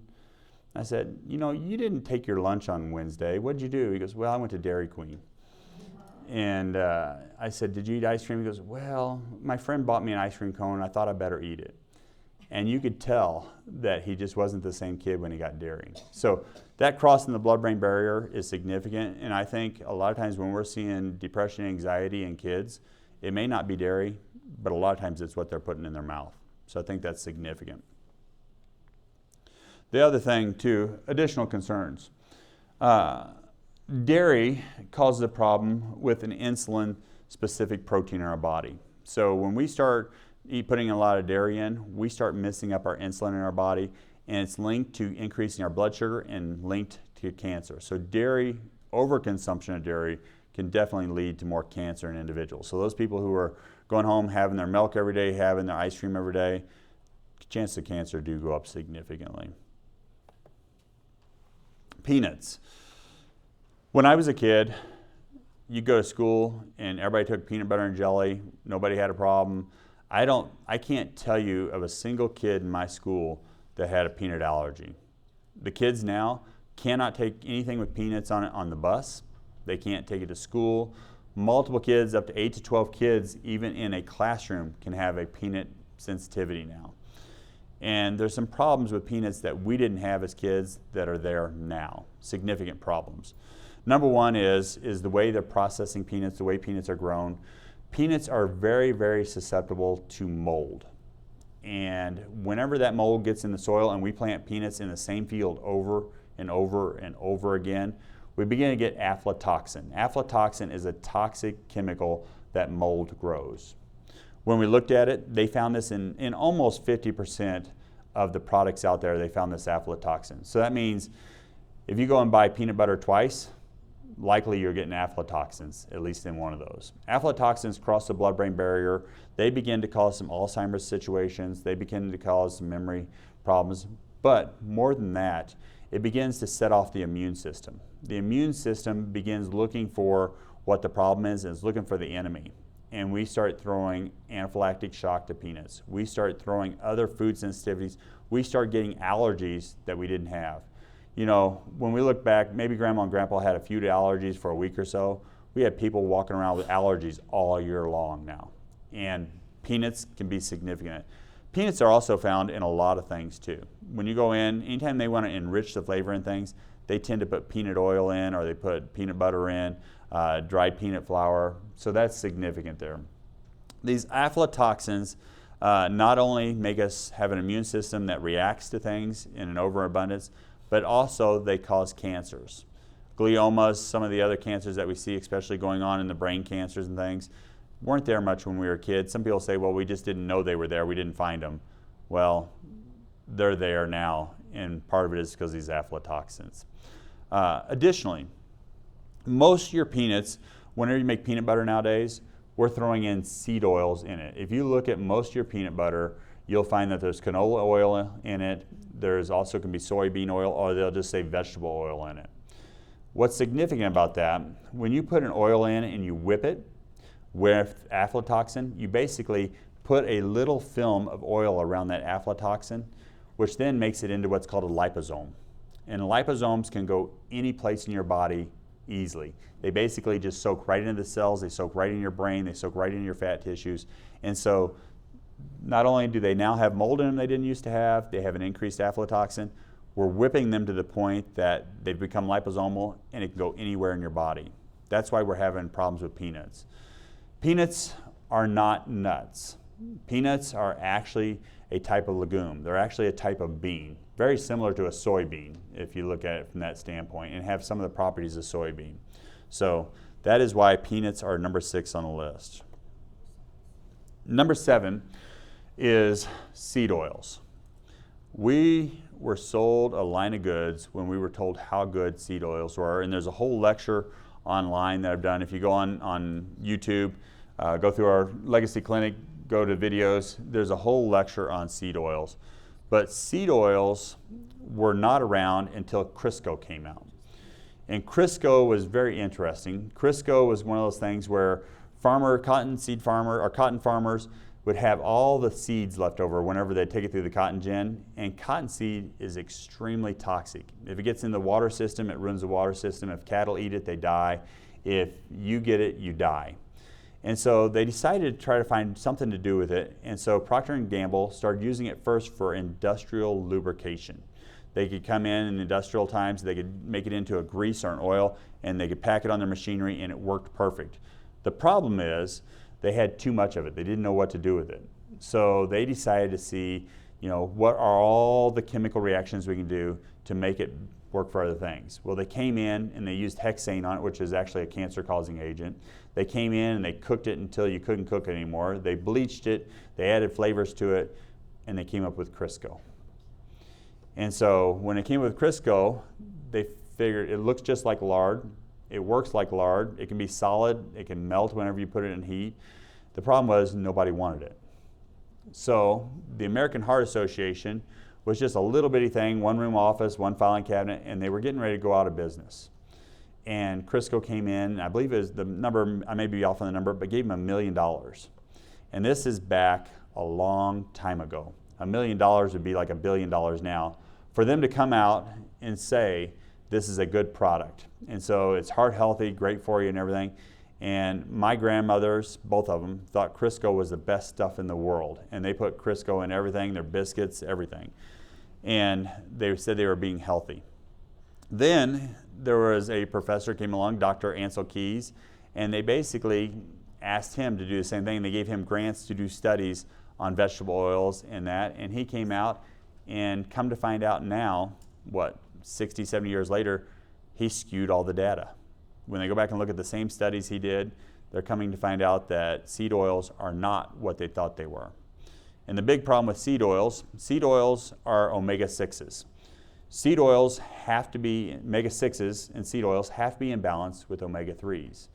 I said, you didn't take your lunch on Wednesday. What'd you do? He goes, well, I went to Dairy Queen. And I said, did you eat ice cream? He goes, well, my friend bought me an ice cream cone, and I thought I better eat it. And you could tell that he just wasn't the same kid when he got dairy. So that crossing the blood-brain barrier is significant. And I think a lot of times when we're seeing depression and anxiety in kids, it may not be dairy, but a lot of times it's what they're putting in their mouth. So I think that's significant. The other thing, too, additional concerns. Dairy causes a problem with an insulin-specific protein in our body. So when we start putting a lot of dairy in, we start messing up our insulin in our body, and it's linked to increasing our blood sugar and linked to cancer. So dairy, overconsumption of dairy, can definitely lead to more cancer in individuals. So those people who are going home, having their milk every day, having their ice cream every day, chances of cancer do go up significantly. Peanuts. When I was a kid, you go to school and everybody took peanut butter and jelly. Nobody had a problem. I can't tell you of a single kid in my school that had a peanut allergy. The kids now cannot take anything with peanuts on it on the bus. They can't take it to school. Multiple kids, up to 8 to 12 kids, even in a classroom, can have a peanut sensitivity now. And there's some problems with peanuts that we didn't have as kids that are there now. Significant problems. Number one is the way they're processing peanuts, the way peanuts are grown. Peanuts are very, very susceptible to mold. And whenever that mold gets in the soil and we plant peanuts in the same field over and over and over again, we begin to get aflatoxin. Aflatoxin is a toxic chemical that mold grows. When we looked at it, they found this in almost 50% of the products out there, they found this aflatoxin. So that means if you go and buy peanut butter twice, likely you're getting aflatoxins, at least in one of those. Aflatoxins cross the blood-brain barrier. They begin to cause some Alzheimer's situations. They begin to cause some memory problems. But more than that, it begins to set off the immune system. The immune system begins looking for what the problem is and is looking for the enemy. And we start throwing anaphylactic shock to peanuts. We start throwing other food sensitivities. We start getting allergies that we didn't have. When we look back, maybe Grandma and Grandpa had a few allergies for a week or so. We had people walking around with allergies all year long now. And peanuts can be significant. Peanuts are also found in a lot of things too. When you go in, anytime they want to enrich the flavor in things, they tend to put peanut oil in, or they put peanut butter in, dried peanut flour. So that's significant there. These aflatoxins not only make us have an immune system that reacts to things in an overabundance, but also they cause cancers. Gliomas, some of the other cancers that we see, especially going on in the brain cancers and things, weren't there much when we were kids. Some people say, well, we just didn't know they were there. We didn't find them. Well, they're there now, and part of it is because of these aflatoxins. Additionally, most of your peanuts, whenever you make peanut butter nowadays, we're throwing in seed oils in it. If you look at most of your peanut butter, you'll find that there's canola oil in it. There's also can be soybean oil, or they'll just say vegetable oil in it. What's significant about that, when you put an oil in and you whip it with aflatoxin, you basically put a little film of oil around that aflatoxin, which then makes it into what's called a liposome. And liposomes can go any place in your body easily. They basically just soak right into the cells, they soak right in your brain, they soak right into your fat tissues. And so not only do they now have mold in them they didn't used to have, they have an increased aflatoxin, we're whipping them to the point that they've become liposomal and it can go anywhere in your body. That's why we're having problems with peanuts. Peanuts are not nuts. Peanuts are actually a type of legume. They're actually a type of bean, very similar to a soybean if you look at it from that standpoint, and have some of the properties of soybean. So that is why peanuts are number 6 on the list. Number 7 is seed oils. We were sold a line of goods when we were told how good seed oils were, and there's a whole lecture online that I've done. If you go on YouTube, go through our Legacy Clinic go to videos, there's a whole lecture on seed oils. But seed oils were not around until Crisco came out. And Crisco was very interesting. Crisco was one of those things where cotton farmers would have all the seeds left over whenever they take it through the cotton gin. And cottonseed is extremely toxic. If it gets in the water system, it ruins the water system. If cattle eat it, they die. If you get it, you die. And so they decided to try to find something to do with it. And so Procter & Gamble started using it first for industrial lubrication. They could come in industrial times, they could make it into a grease or an oil, and they could pack it on their machinery, and it worked perfect. The problem is they had too much of it. They didn't know what to do with it. So they decided to see, what are all the chemical reactions we can do to make it work for other things. Well, they came in and they used hexane on it, which is actually a cancer-causing agent. They came in and they cooked it until you couldn't cook it anymore. They bleached it, they added flavors to it, and they came up with Crisco. And so when it came with Crisco, they figured it looks just like lard. It works like lard. It can be solid. It can melt whenever you put it in heat. The problem was nobody wanted it. So the American Heart Association was just a little bitty thing, one room office, one filing cabinet, and they were getting ready to go out of business. And Crisco came in, I believe it was the number, I may be off on the number, but gave them $1 million. And this is back a long time ago. $1 million would be like $1 billion now. For them to come out and say, this is a good product. And so it's heart healthy, great for you and everything. And my grandmothers, both of them, thought Crisco was the best stuff in the world. And they put Crisco in everything, their biscuits, everything. And they said they were being healthy. Then there was a professor came along, Dr. Ansel Keys, and they basically asked him to do the same thing. They gave him grants to do studies on vegetable oils and that. And he came out and come to find out now, 60, 70 years later, he skewed all the data. When they go back and look at the same studies he did, they're coming to find out that seed oils are not what they thought they were. And the big problem with seed oils are omega-6s. Seed oils have to be, omega-6s and seed oils have to be in balance with omega-3s.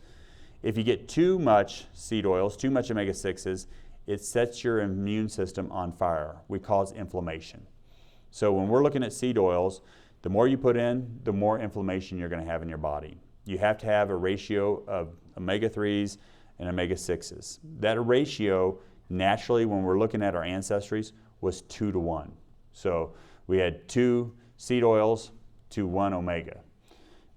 If you get too much seed oils, too much omega-6s, it sets your immune system on fire. We cause inflammation. So when we're looking at seed oils, the more you put in, the more inflammation you're going to have in your body. You have to have a ratio of omega-3s and omega-6s. That ratio, naturally, when we're looking at our ancestries, was 2-to-1. So we had 2 seed oils to 1 omega.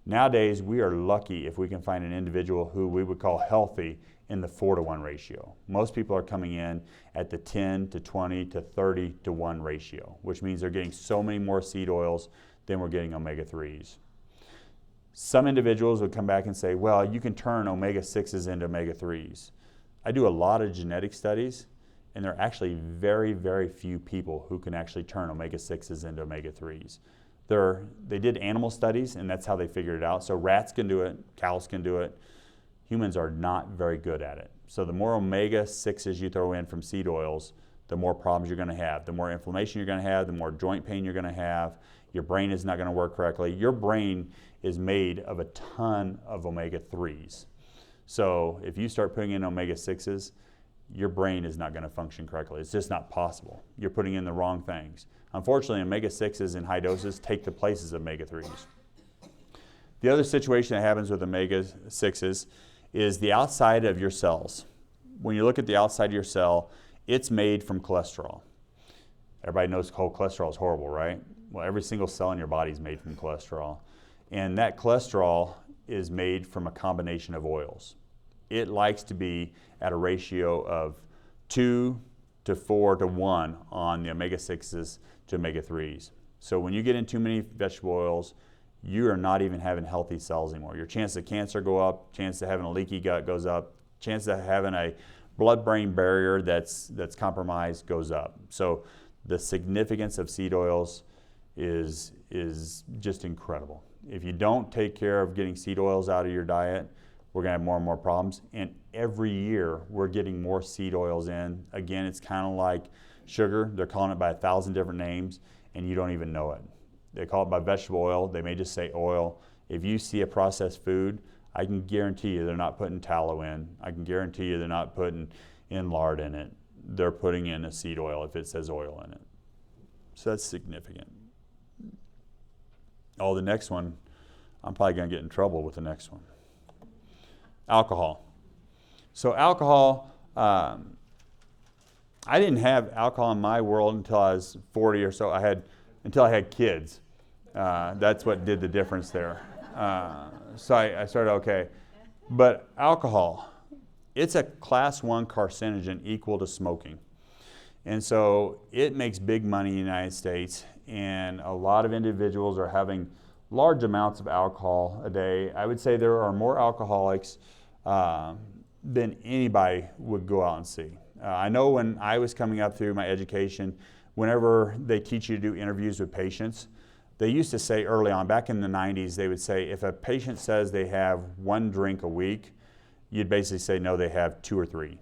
Nowadays, we are lucky if we can find an individual who we would call healthy in the 4-to-1 ratio. Most people are coming in at the 10 to 20 to 30 to 1 ratio, which means they're getting so many more seed oils than we're getting omega-3s. Some individuals would come back and say, well, you can turn omega-6s into omega-3s. I do a lot of genetic studies, and there are actually very, very few people who can actually turn omega-6s into omega-3s. They did animal studies, and that's how they figured it out. So rats can do it, cows can do it. Humans are not very good at it. So the more omega-6s you throw in from seed oils, the more problems you're going to have. The more inflammation you're going to have, the more joint pain you're going to have. Your brain is not going to work correctly. Your brain is made of a ton of omega-3s. So if you start putting in omega-6s, your brain is not going to function correctly. It's just not possible. You're putting in the wrong things. Unfortunately, omega-6s in high doses take the places of omega-3s. The other situation that happens with omega-6s is the outside of your cells. When you look at the outside of your cell, it's made from cholesterol. Everybody knows whole cholesterol is horrible, right? Well, every single cell in your body is made from cholesterol. And that cholesterol is made from a combination of oils. It likes to be at a ratio of 2 to 4 to 1 on the omega-6s to omega-3s. So when you get in too many vegetable oils, you are not even having healthy cells anymore. Your chance of cancer go up, chance of having a leaky gut goes up, chance of having a blood-brain barrier that's compromised goes up. So the significance of seed oils is just incredible. If you don't take care of getting seed oils out of your diet, we're going to have more and more problems. And every year, we're getting more seed oils in. Again, it's kind of like sugar. They're calling it by 1,000 different names, and you don't even know it. They call it by vegetable oil. They may just say oil. If you see a processed food, I can guarantee you they're not putting tallow in. I can guarantee you they're not putting in lard in it. they're putting in a seed oil if it says oil in it. So that's significant. Oh, the next one, I'm probably going to get in trouble with the next one. Alcohol. So alcohol, I didn't have alcohol in my world until I was 40 or so. Until I had kids. That's what did the difference there. So I started, okay. But alcohol, it's a class 1 carcinogen equal to smoking. And so it makes big money in the United States, and a lot of individuals are having large amounts of alcohol a day. I would say there are more alcoholics than anybody would go out and see. I know when I was coming up through my education, whenever they teach you to do interviews with patients, they used to say early on, back in the 90s, they would say if a patient says they have 1 drink a week, you'd basically say no, they have 2 or 3.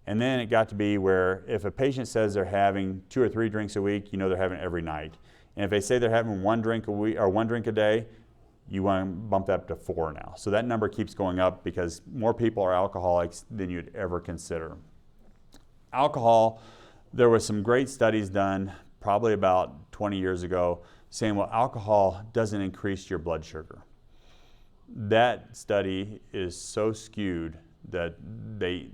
And then it got to be where if a patient says they're having 2 or 3 drinks a week, you know they're having it every night. And if they say they're having 1 drink a week or 1 drink a day, you want to bump that up to 4 now. So that number keeps going up because more people are alcoholics than you'd ever consider. Alcohol, there was some great studies done probably about 20 years ago saying, well, alcohol doesn't increase your blood sugar. That study is so skewed that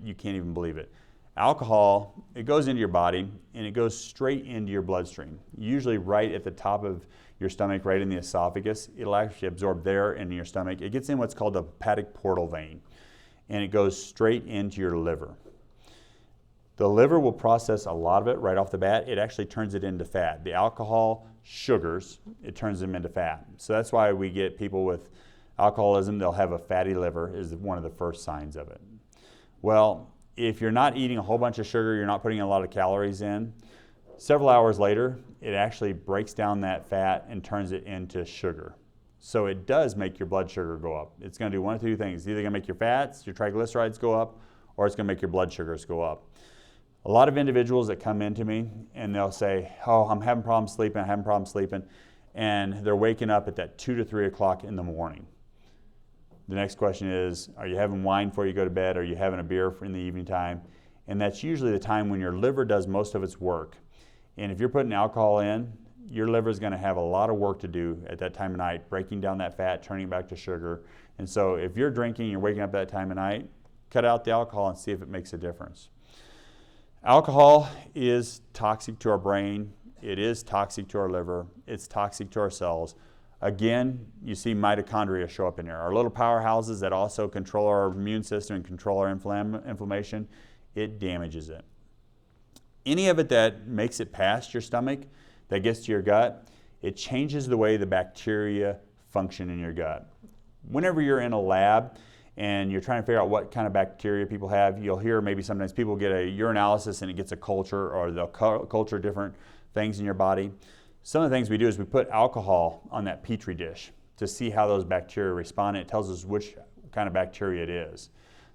you can't even believe it. Alcohol, it goes into your body and it goes straight into your bloodstream, usually right at the top of your stomach, right in the esophagus. It'll actually absorb there into your stomach. It gets in what's called the hepatic portal vein, and it goes straight into your liver. The liver will process a lot of it right off the bat. It actually turns it into fat. The alcohol sugars, it turns them into fat. So that's why we get people with alcoholism, they'll have a fatty liver is one of the first signs of it. Well, if you're not eating a whole bunch of sugar, you're not putting a lot of calories in, several hours later, it actually breaks down that fat and turns it into sugar. So it does make your blood sugar go up. It's going to do one of 2 things. It's either going to make your fats, your triglycerides go up, or it's going to make your blood sugars go up. A lot of individuals that come into me and they'll say, oh, I'm having problems sleeping, and they're waking up at that 2 to 3 o'clock in the morning. The next question is, are you having wine before you go to bed? Are you having a beer in the evening time? And that's usually the time when your liver does most of its work. And if you're putting alcohol in, your liver is going to have a lot of work to do at that time of night, breaking down that fat, turning it back to sugar. And so if you're drinking, you're waking up that time of night, cut out the alcohol and see if it makes a difference. Alcohol is toxic to our brain. It is toxic to our liver. It's toxic to our cells. Again, you see mitochondria show up in there. Our little powerhouses that also control our immune system and control our inflammation, it damages it. Any of it that makes it past your stomach, that gets to your gut, it changes the way the bacteria function in your gut. Whenever you're in a lab and you're trying to figure out what kind of bacteria people have, you'll hear maybe sometimes people get a urinalysis and it gets a culture, or they'll culture different things in your body. Some of the things we do is we put alcohol on that petri dish to see how those bacteria respond. It tells us which kind of bacteria it is.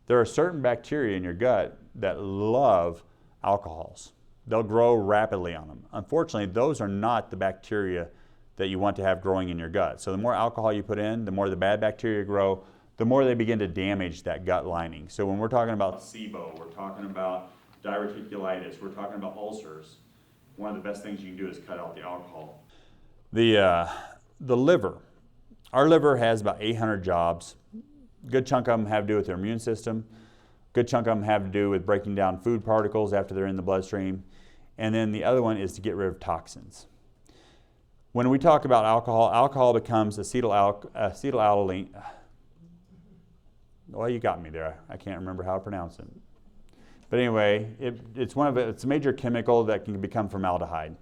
There are certain bacteria in your gut that love alcohols. They'll grow rapidly on them. Unfortunately, those are not the bacteria that you want to have growing in your gut. So the more alcohol you put in, the more the bad bacteria grow, the more they begin to damage that gut lining. So when we're talking about SIBO, we're talking about diverticulitis, we're talking about ulcers, one of the best things you can do is cut out the alcohol. The liver. Our liver has about 800 jobs. A good chunk of them have to do with their immune system. A good chunk of them have to do with breaking down food particles after they're in the bloodstream. And then the other one is to get rid of toxins. When we talk about alcohol, alcohol becomes acetylaldehyde. Well, you got me there. I can't remember how to pronounce it. But anyway, it's a major chemical that can become formaldehyde.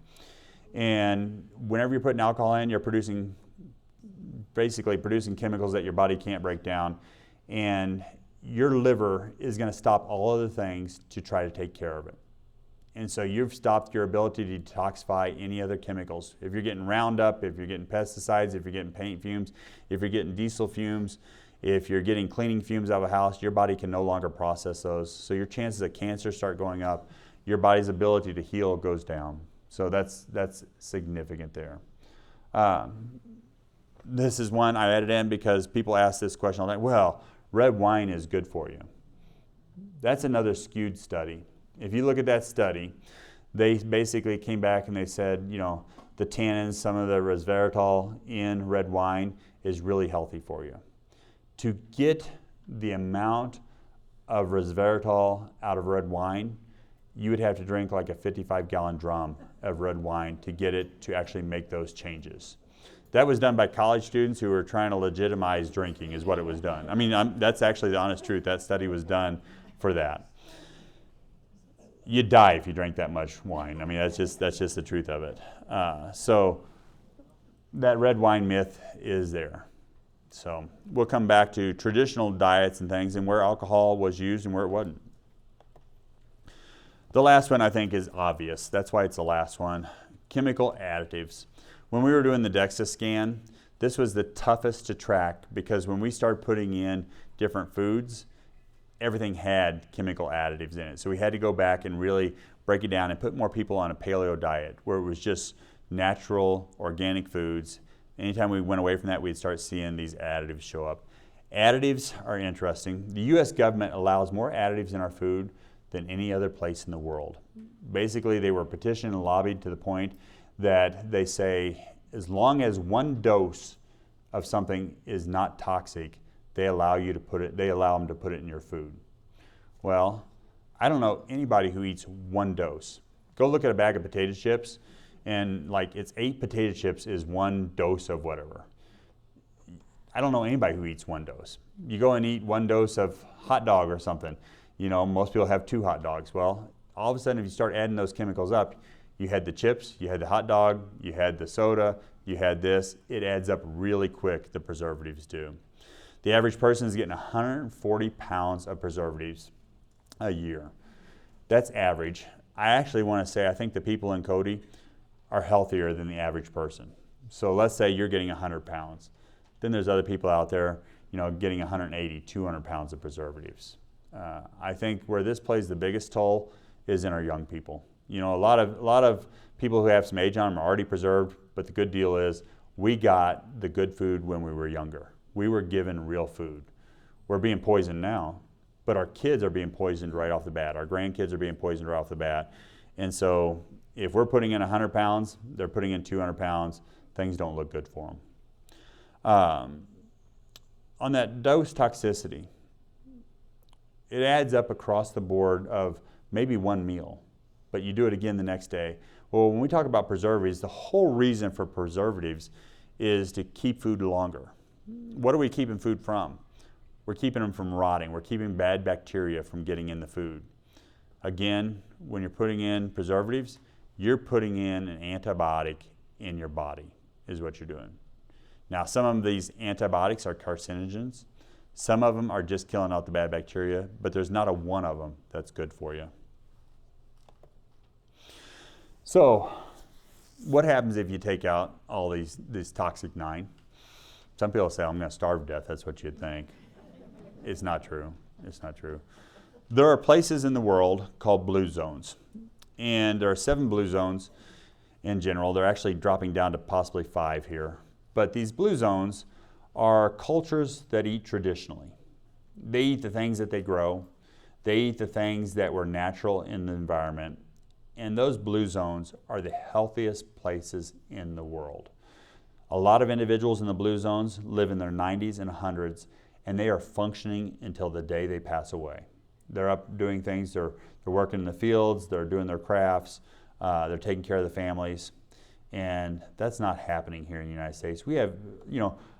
And whenever you're putting alcohol in, you're basically producing chemicals that your body can't break down. And your liver is going to stop all other things to try to take care of it. And so you've stopped your ability to detoxify any other chemicals. If you're getting Roundup, if you're getting pesticides, if you're getting paint fumes, if you're getting diesel fumes, if you're getting cleaning fumes out of a house, your body can no longer process those. So your chances of cancer start going up. Your body's ability to heal goes down. So that's significant there. This is one I added in because people ask this question all the time. Well, red wine is good for you. That's another skewed study. If you look at that study, they basically came back and they said, the tannins, some of the resveratrol in red wine is really healthy for you. To get the amount of resveratrol out of red wine, you would have to drink like a 55-gallon drum of red wine to get it to actually make those changes. That was done by college students who were trying to legitimize drinking, is what it was done. I mean, that's actually the honest truth. That study was done for that. You'd die if you drank that much wine. I mean, that's just the truth of it. So that red wine myth is there. So we'll come back to traditional diets and things and where alcohol was used and where it wasn't. The last one I think is obvious. That's why it's the last one. Chemical additives. When we were doing the DEXA scan, this was the toughest to track because when we started putting in different foods, everything had chemical additives in it. So we had to go back and really break it down and put more people on a paleo diet where it was just natural, organic foods. Anytime we went away from that, we'd start seeing these additives show up. Additives are interesting. The U.S. government allows more additives in our food than any other place in the world. Basically, they were petitioned and lobbied to the point that they say as long as one dose of something is not toxic, they allow them to put it in your food. Well, I don't know anybody who eats one dose. Go look at a bag of potato chips and it's 8 potato chips is one dose of whatever. I don't know anybody who eats one dose. You go and eat one dose of hot dog or something. Most people have 2 hot dogs. Well, all of a sudden if you start adding those chemicals up, you had the chips, you had the hot dog, you had the soda, you had this. It adds up really quick, the preservatives do. The average person is getting 140 pounds of preservatives a year. That's average. I actually want to say I think the people in Cody are healthier than the average person. So let's say you're getting 100 pounds. Then there's other people out there, getting 180, 200 pounds of preservatives. I think where this plays the biggest toll is in our young people. A lot of people who have some age on them are already preserved, but the good deal is we got the good food when we were younger. We were given real food. We're being poisoned now, but our kids are being poisoned right off the bat. Our grandkids are being poisoned right off the bat. And so if we're putting in 100 pounds, they're putting in 200 pounds, things don't look good for them. On that dose toxicity, it adds up across the board of maybe one meal, but you do it again the next day. Well, when we talk about preservatives, the whole reason for preservatives is to keep food longer. What are we keeping food from? We're keeping them from rotting. We're keeping bad bacteria from getting in the food. Again, when you're putting in preservatives, you're putting in an antibiotic in your body, is what you're doing. Now, some of these antibiotics are carcinogens. Some of them are just killing out the bad bacteria, but there's not a one of them that's good for you. So, what happens if you take out all these toxic 9? Some people say, I'm going to starve to death. That's what you'd think. It's not true. It's not true. There are places in the world called blue zones. And there are 7 blue zones in general. They're actually dropping down to possibly 5 here. But these blue zones are cultures that eat traditionally. They eat the things that they grow. They eat the things that were natural in the environment. And those blue zones are the healthiest places in the world. A lot of individuals in the blue zones live in their 90s and 100s, and they are functioning until the day they pass away. They're up doing things, they're working in the fields, they're doing their crafts, they're taking care of the families, and that's not happening here in the United States. We have,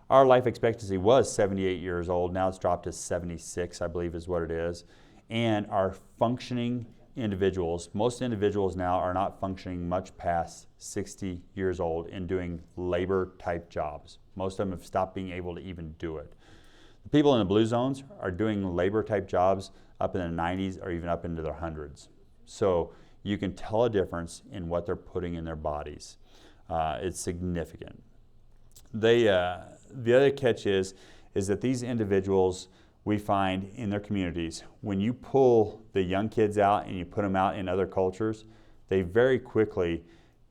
our life expectancy was 78 years old, now it's dropped to 76, I believe is what it is, and our functioning individuals, most individuals now are not functioning much past 60 years old and doing labor type jobs. Most of them have stopped being able to even do it. The people in the blue zones are doing labor type jobs up in their 90s or even up into their hundreds. So you can tell a difference in what they're putting in their bodies. It's significant. The other catch is that these individuals we find in their communities, when you pull the young kids out and you put them out in other cultures, they very quickly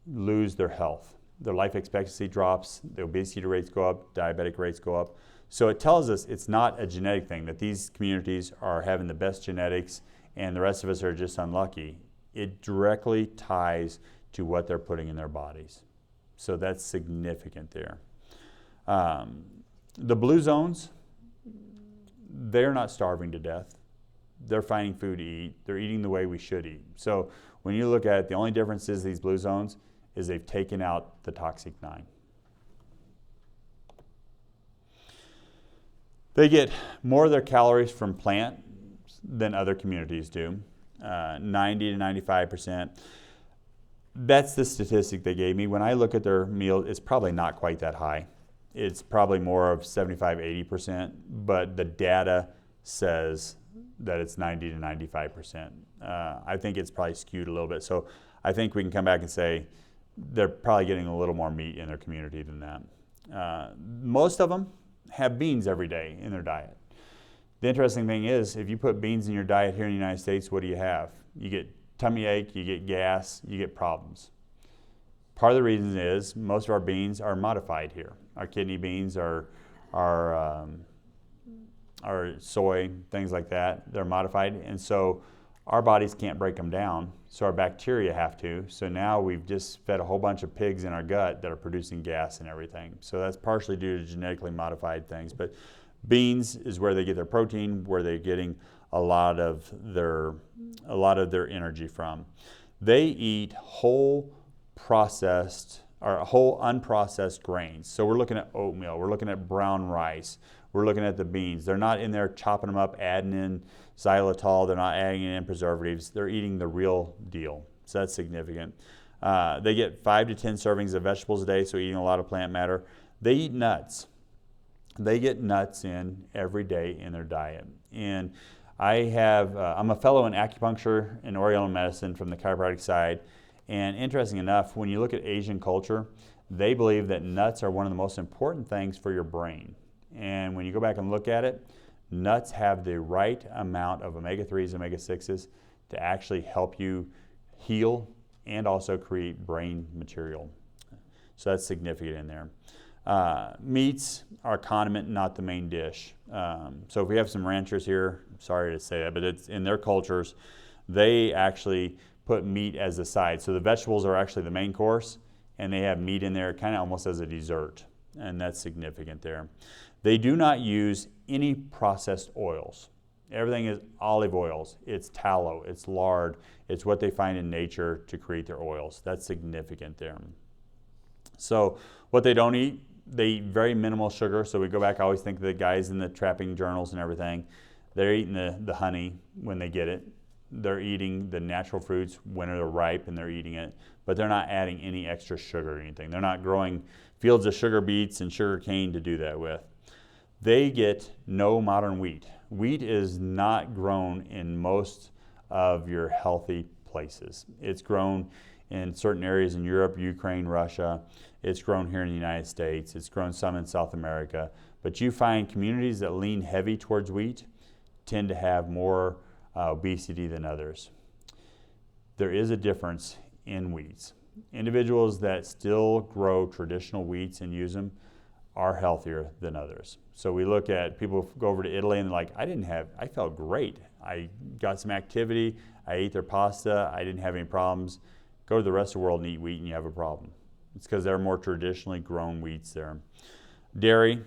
lose their health. Their life expectancy drops, the obesity rates go up, diabetic rates go up. So it tells us it's not a genetic thing, that these communities are having the best genetics and the rest of us are just unlucky, it directly ties to what they're putting in their bodies. So that's significant there. The blue zones, they're not starving to death. They're finding food to eat. They're eating the way we should eat. So when you look at it, the only difference is these blue zones is they've taken out the toxic 9. They get more of their calories from plant than other communities do, 90 to 95%. That's the statistic they gave me. When I look at their meal, it's probably not quite that high. It's probably more of 75, 80%, but the data says that it's 90 to 95%. I think it's probably skewed a little bit. So I think we can come back and say they're probably getting a little more meat in their community than that. Most of them have beans every day in their diet. The interesting thing is, if you put beans in your diet here in the United States, what do you have? You get tummy ache, you get gas, you get problems. Part of the reason is most of our beans are modified here. Our kidney beans are soy, things like that. They're modified, and so our bodies can't break them down, so our bacteria have to. So now we've just fed a whole bunch of pigs in our gut that are producing gas and everything. So that's partially due to genetically modified things. But beans is where they get their protein, where they're getting a lot of their energy from. They eat whole unprocessed grains. So we're looking at oatmeal, we're looking at brown rice, we're looking at the beans. They're not in there chopping them up, adding in xylitol, they're not adding in preservatives, they're eating the real deal. So that's significant. They get 5 to 10 servings of vegetables a day, so eating a lot of plant matter. They eat nuts. They get nuts in every day in their diet. And I'm a fellow in acupuncture and Oriental medicine from the chiropractic side. And interesting enough, when you look at Asian culture, they believe that nuts are one of the most important things for your brain. And when you go back and look at it, nuts have the right amount of omega-3s, omega-6s to actually help you heal and also create brain material. So that's significant in there. Meats are a condiment, not the main dish. So if we have some ranchers here, sorry to say that, but it's in their cultures, they actually put meat as a side. So the vegetables are actually the main course, and they have meat in there kind of almost as a dessert, and that's significant there. They do not use any processed oils. Everything is olive oils, it's tallow, it's lard, it's what they find in nature to create their oils. That's significant there. So what they don't eat, they eat very minimal sugar. So we go back, I always think of the guys in the trapping journals and everything. They're eating the honey when they get it. They're eating the natural fruits when they're ripe and they're eating it, but they're not adding any extra sugar or anything. They're not growing fields of sugar beets and sugar cane to do that with. They get no modern wheat. Wheat is not grown in most of your healthy places. It's grown in certain areas in Europe, Ukraine, Russia. It's grown here in the United States. It's grown some in South America. But you find communities that lean heavy towards wheat tend to have more obesity than others. There is a difference in wheats. Individuals that still grow traditional wheats and use them are healthier than others. So we look at people who go over to Italy and they're like, I felt great. I got some activity, I ate their pasta, I didn't have any problems. Go to the rest of the world and eat wheat and you have a problem. It's because they're more traditionally grown wheats there. Dairy,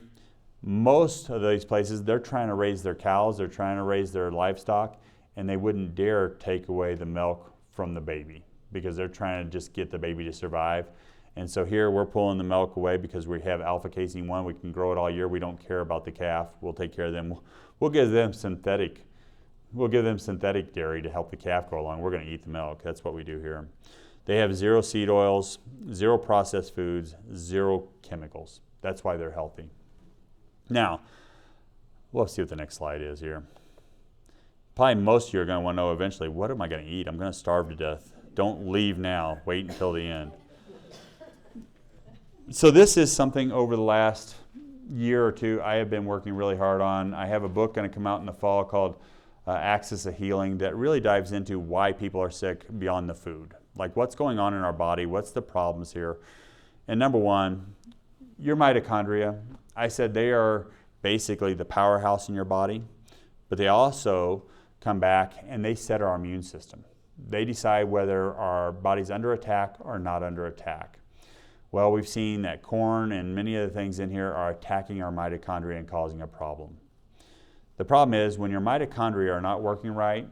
most of these places, they're trying to raise their cows, they're trying to raise their livestock, and they wouldn't dare take away the milk from the baby because they're trying to just get the baby to survive. And so here we're pulling the milk away because we have alpha casein 1. We can grow it all year. We don't care about the calf. We'll take care of them. We'll give them synthetic dairy to help the calf grow along. We're going to eat the milk. That's what we do here. They have 0 seed oils, 0 processed foods, 0 chemicals. That's why they're healthy. Now, let's see what the next slide is here. Probably most of you are going to want to know eventually, what am I going to eat? I'm going to starve to death. Don't leave now. Wait until the end. So this is something over the last year or two I have been working really hard on. I have a book going to come out in the fall called Axis of Healing that really dives into why people are sick beyond the food. Like what's going on in our body, what's the problems here. And number one, your mitochondria, I said they are basically the powerhouse in your body, but they also come back and they set our immune system. They decide whether our body's under attack or not under attack. Well, we've seen that corn and many of the things in here are attacking our mitochondria and causing a problem. The problem is when your mitochondria are not working right,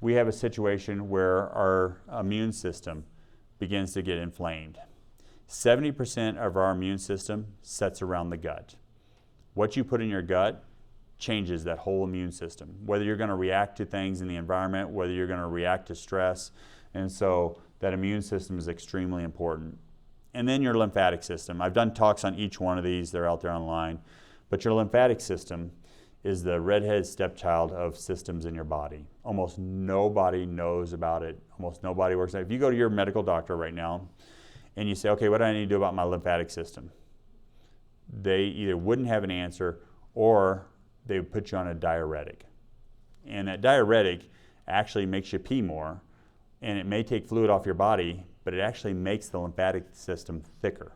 we have a situation where our immune system begins to get inflamed. 70% of our immune system sits around the gut. What you put in your gut changes that whole immune system, whether you're going to react to things in the environment, whether you're going to react to stress. And so that immune system is extremely important. And then your lymphatic system. I've done talks on each one of these. They're out there online. But your lymphatic system is the redheaded stepchild of systems in your body. Almost nobody knows about it. Almost nobody works on it. If you go to your medical doctor right now and you say, okay, what do I need to do about my lymphatic system? They either wouldn't have an answer or they would put you on a diuretic. And that diuretic actually makes you pee more, and it may take fluid off your body, but it actually makes the lymphatic system thicker.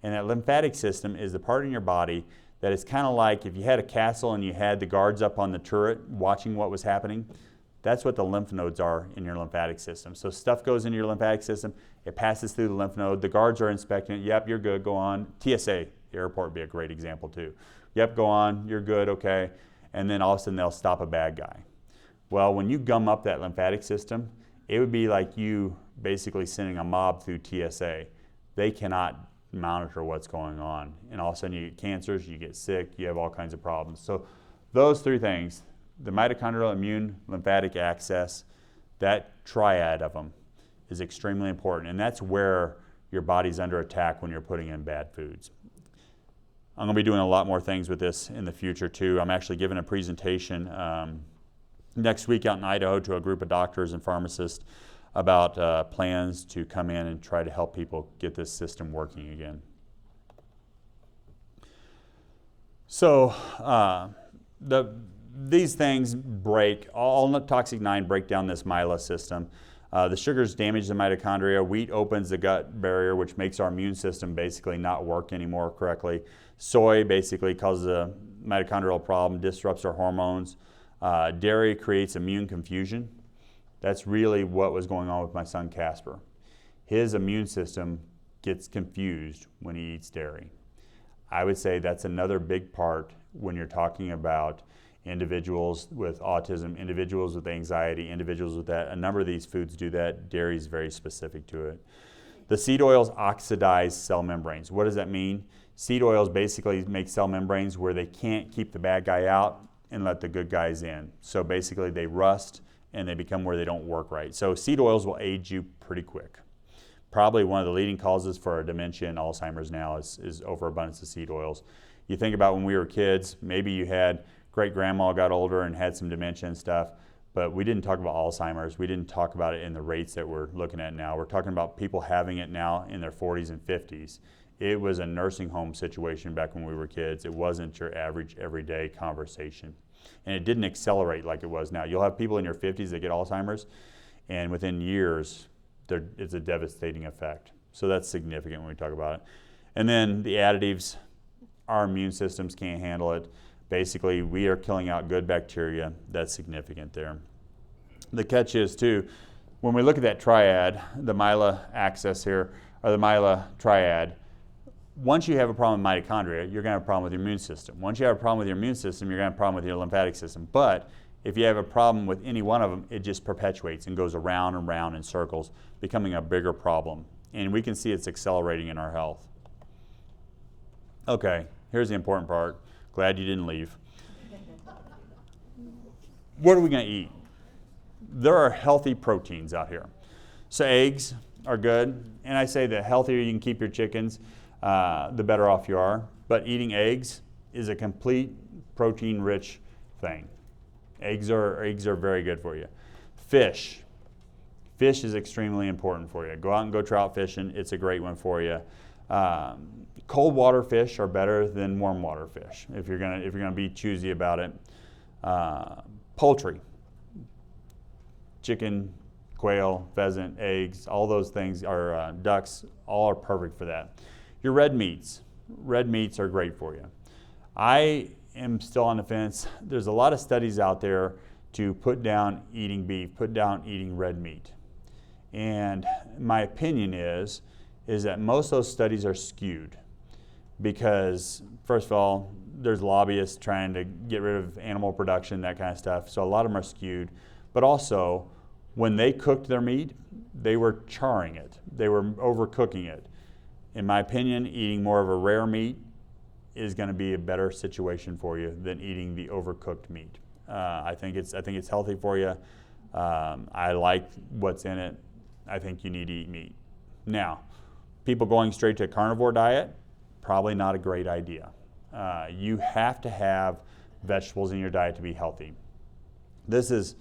And that lymphatic system is the part in your body that is kind of like if you had a castle and you had the guards up on the turret watching what was happening. That's what the lymph nodes are in your lymphatic system. So stuff goes into your lymphatic system, it passes through the lymph node, the guards are inspecting it, yep, you're good, go on. TSA, the airport would be a great example too. Yep, go on, you're good, okay. And then all of a sudden they'll stop a bad guy. Well, when you gum up that lymphatic system, it would be like you basically sending a mob through TSA. They cannot monitor what's going on. And all of a sudden you get cancers, you get sick, you have all kinds of problems. So those three things, the mitochondrial, immune, lymphatic access, that triad of them is extremely important. And that's where your body's under attack when you're putting in bad foods. I'm going to be doing a lot more things with this in the future too. I'm actually giving a presentation next week out in Idaho to a group of doctors and pharmacists about plans to come in and try to help people get this system working again. So these things break, all toxic 9 break down this myelin system. The sugars damage the mitochondria. Wheat opens the gut barrier, which makes our immune system basically not work anymore correctly. Soy basically causes a mitochondrial problem, disrupts our hormones. Dairy creates immune confusion. That's really what was going on with my son Casper. His immune system gets confused when he eats dairy. I would say that's another big part when you're talking about individuals with autism, individuals with anxiety, individuals with that. A number of these foods do that. Dairy is very specific to it. The seed oils oxidize cell membranes. What does that mean? Seed oils basically make cell membranes where they can't keep the bad guy out and let the good guys in. So basically they rust and they become where they don't work right. So seed oils will age you pretty quick. Probably one of the leading causes for dementia and Alzheimer's now is overabundance of seed oils. You think about when we were kids, maybe you had great-grandma got older and had some dementia and stuff, but we didn't talk about Alzheimer's. We didn't talk about it in the rates that we're looking at now. We're talking about people having it now in their 40s and 50s. It was a nursing home situation back when we were kids. It wasn't your average everyday conversation. And it didn't accelerate like it was now. You'll have people in your 50s that get Alzheimer's, and within years, it's a devastating effect. So that's significant when we talk about it. And then the additives, our immune systems can't handle it. Basically, we are killing out good bacteria. That's significant there. The catch is, too, when we look at that triad, the myelin axis here, or the myelin triad, once you have a problem with mitochondria, you're going to have a problem with your immune system. Once you have a problem with your immune system, you're going to have a problem with your lymphatic system. But if you have a problem with any one of them, it just perpetuates and goes around and around in circles, becoming a bigger problem. And we can see it's accelerating in our health. Okay, here's the important part. Glad you didn't leave. What are we going to eat? There are healthy proteins out here. So eggs are good. And I say the healthier you can keep your chickens, the better off you are. But eating eggs is a complete protein-rich thing. Eggs are very good for you. Fish. Fish is extremely important for you. Go out and go trout fishing. It's a great one for you. Cold water fish are better than warm water fish if you're gonna be choosy about it. Poultry, chicken, quail, pheasant, eggs, all those things are ducks. All are perfect for that. Your red meats are great for you. I am still on the fence. There's a lot of studies out there to put down eating beef, put down eating red meat. And my opinion is that most of those studies are skewed because, first of all, there's lobbyists trying to get rid of animal production, that kind of stuff. So a lot of them are skewed. But also, when they cooked their meat, they were charring it. They were overcooking it. In my opinion, eating more of a rare meat is going to be a better situation for you than eating the overcooked meat. I think it's healthy for you. I like what's in it. I think you need to eat meat. Now, people going straight to a carnivore diet, probably not a great idea. You have to have vegetables in your diet to be healthy. This is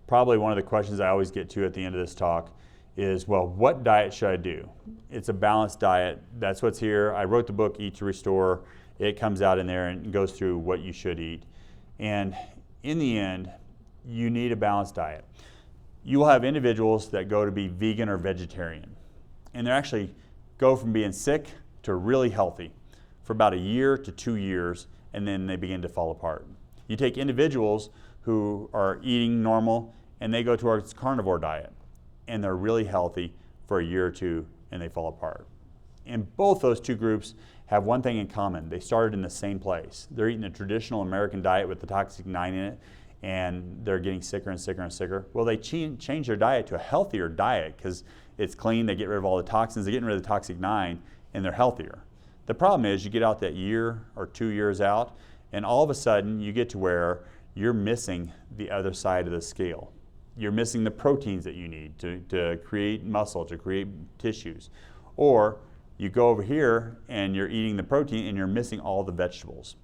probably one of the questions I always get to at the end of this talk is, well, what diet should I do? It's a balanced diet. That's what's here. I wrote the book, Eat to Restore. It comes out in there and goes through what you should eat. And in the end, you need a balanced diet. You will have individuals that go to be vegan or vegetarian, and they actually go from being sick to really healthy for about a year to 2 years, and then they begin to fall apart. You take individuals who are eating normal, and they go towards carnivore diet, and they're really healthy for a year or two, and they fall apart. And both those two groups have one thing in common. They started in the same place. They're eating a traditional American diet with the toxic 9 in it, and they're getting sicker and sicker and sicker. Well, they change their diet to a healthier diet because it's clean, they get rid of all the toxins, they're getting rid of the toxic 9, and they're healthier. The problem is you get out that year or 2 years out, and all of a sudden you get to where you're missing the other side of the scale. You're missing the proteins that you need to create muscle, to create tissues. Or you go over here and you're eating the protein and you're missing all the vegetables.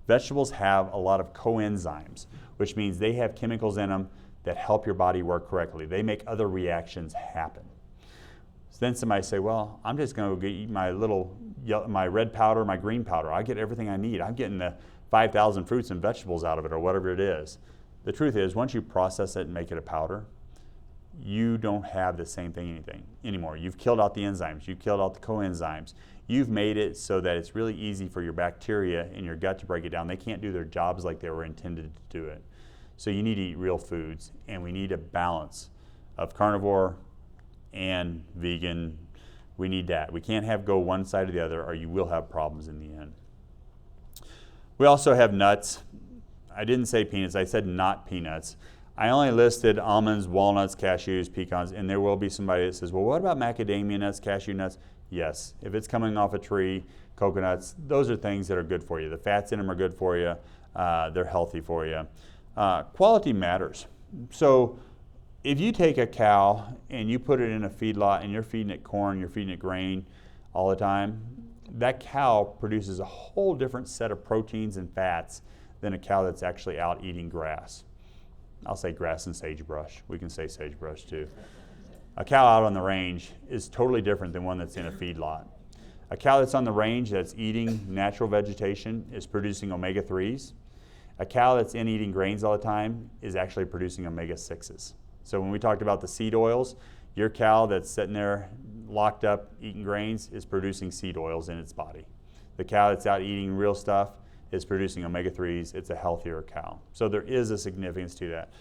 Vegetables have a lot of coenzymes, which means they have chemicals in them that help your body work correctly. They make other reactions happen. So then somebody say, well, I'm just going to eat my red powder, my green powder. I get everything I need. I'm getting the 5,000 fruits and vegetables out of it or whatever it is. The truth is, once you process it and make it a powder, you don't have the same thing anymore. You've killed out the enzymes. You've killed out the coenzymes. You've made it so that it's really easy for your bacteria in your gut to break it down. They can't do their jobs like they were intended to do it. So you need to eat real foods, and we need a balance of carnivore and vegan. We need that. We can't go one side or the other, or you will have problems in the end. We also have nuts. I didn't say peanuts, I said not peanuts. I only listed almonds, walnuts, cashews, pecans, and there will be somebody that says, well, what about macadamia nuts, cashew nuts? Yes, if it's coming off a tree, coconuts, those are things that are good for you. The fats in them are good for you. They're healthy for you. Quality matters. So if you take a cow and you put it in a feedlot and you're feeding it corn, you're feeding it grain all the time, that cow produces a whole different set of proteins and fats than a cow that's actually out eating grass. I'll say grass and sagebrush. We can say sagebrush too. A cow out on the range is totally different than one that's in a feedlot. A cow that's on the range that's eating natural vegetation is producing omega-3s. A cow that's in eating grains all the time is actually producing omega-6s. So when we talked about the seed oils, your cow that's sitting there locked up eating grains is producing seed oils in its body. The cow that's out eating real stuff is producing omega-3s. It's a healthier cow. So there is a significance to that.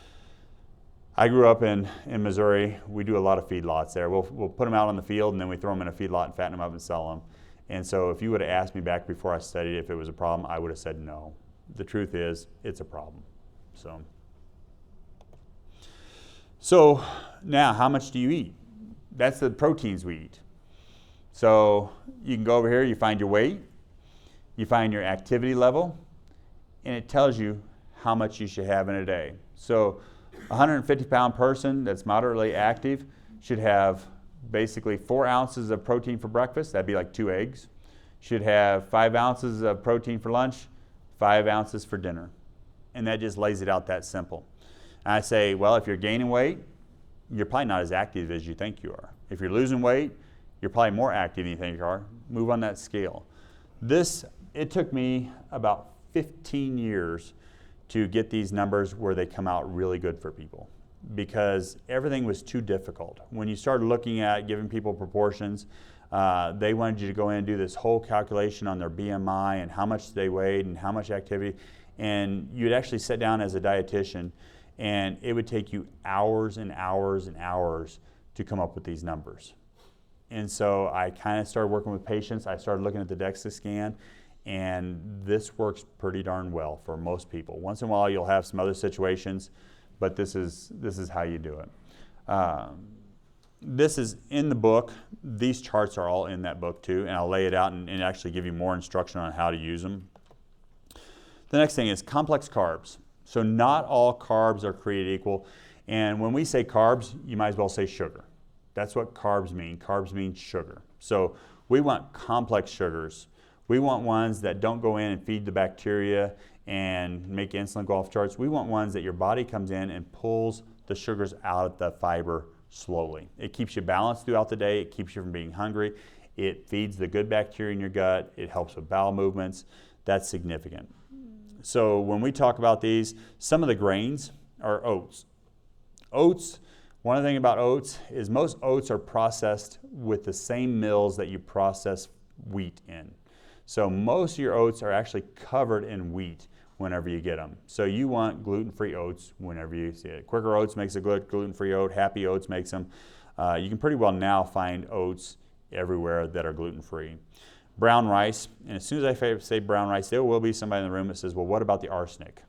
I grew up in Missouri. We do a lot of feedlots there. We'll put them out on the field, and then we throw them in a feedlot and fatten them up and sell them. And so if you would have asked me back before I studied if it was a problem, I would have said no. The truth is, it's a problem. So now, how much do you eat? That's the proteins we eat. So you can go over here, you find your weight, you find your activity level, and it tells you how much you should have in a day. So a 150-pound person that's moderately active should have basically 4 ounces of protein for breakfast. That'd be like 2 eggs. Should have 5 ounces of protein for lunch, 5 ounces for dinner. And that just lays it out that simple. And I say, well, if you're gaining weight, you're probably not as active as you think you are. If you're losing weight, you're probably more active than you think you are. Move on that scale. It took me about 15 years to get these numbers where they come out really good for people because everything was too difficult. When you started looking at giving people proportions, they wanted you to go in and do this whole calculation on their BMI and how much they weighed and how much activity. And you'd actually sit down as a dietitian And it would take you hours and hours and hours to come up with these numbers. And so I kind of started working with patients. I started looking at the DEXA scan, and this works pretty darn well for most people. Once in a while you'll have some other situations, but this is how you do it. This is in the book. These charts are all in that book too, and I'll lay it out and actually give you more instruction on how to use them. The next thing is complex carbs. So not all carbs are created equal. And when we say carbs, you might as well say sugar. That's what carbs mean. Carbs mean sugar. So we want complex sugars. We want ones that don't go in and feed the bacteria and make insulin go off charts. We want ones that your body comes in and pulls the sugars out of the fiber slowly. It keeps you balanced throughout the day. It keeps you from being hungry. It feeds the good bacteria in your gut. It helps with bowel movements. That's significant. So when we talk about these, some of the grains are oats. Oats, one thing about oats is most oats are processed with the same mills that you process wheat in. So most of your oats are actually covered in wheat whenever you get them. So you want gluten-free oats whenever you see it. Quaker Oats makes a good gluten-free oat. Happy Oats makes them. You can pretty well now find oats everywhere that are gluten-free. Brown rice, and as soon as I say brown rice, there will be somebody in the room that says, well, what about the arsenic?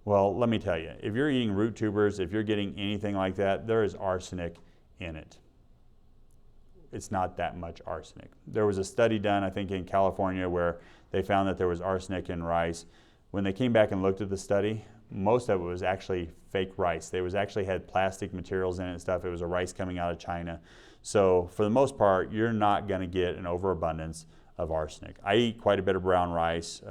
Well, let me tell you, if you're eating root tubers, if you're getting anything like that, there is arsenic in it. It's not that much arsenic. There was a study done, I think in California, where they found that there was arsenic in rice. When they came back and looked at the study, most of it was actually fake rice. They actually had plastic materials in it and stuff. It was a rice coming out of China. So for the most part, you're not going to get an overabundance of arsenic. I eat quite a bit of brown rice,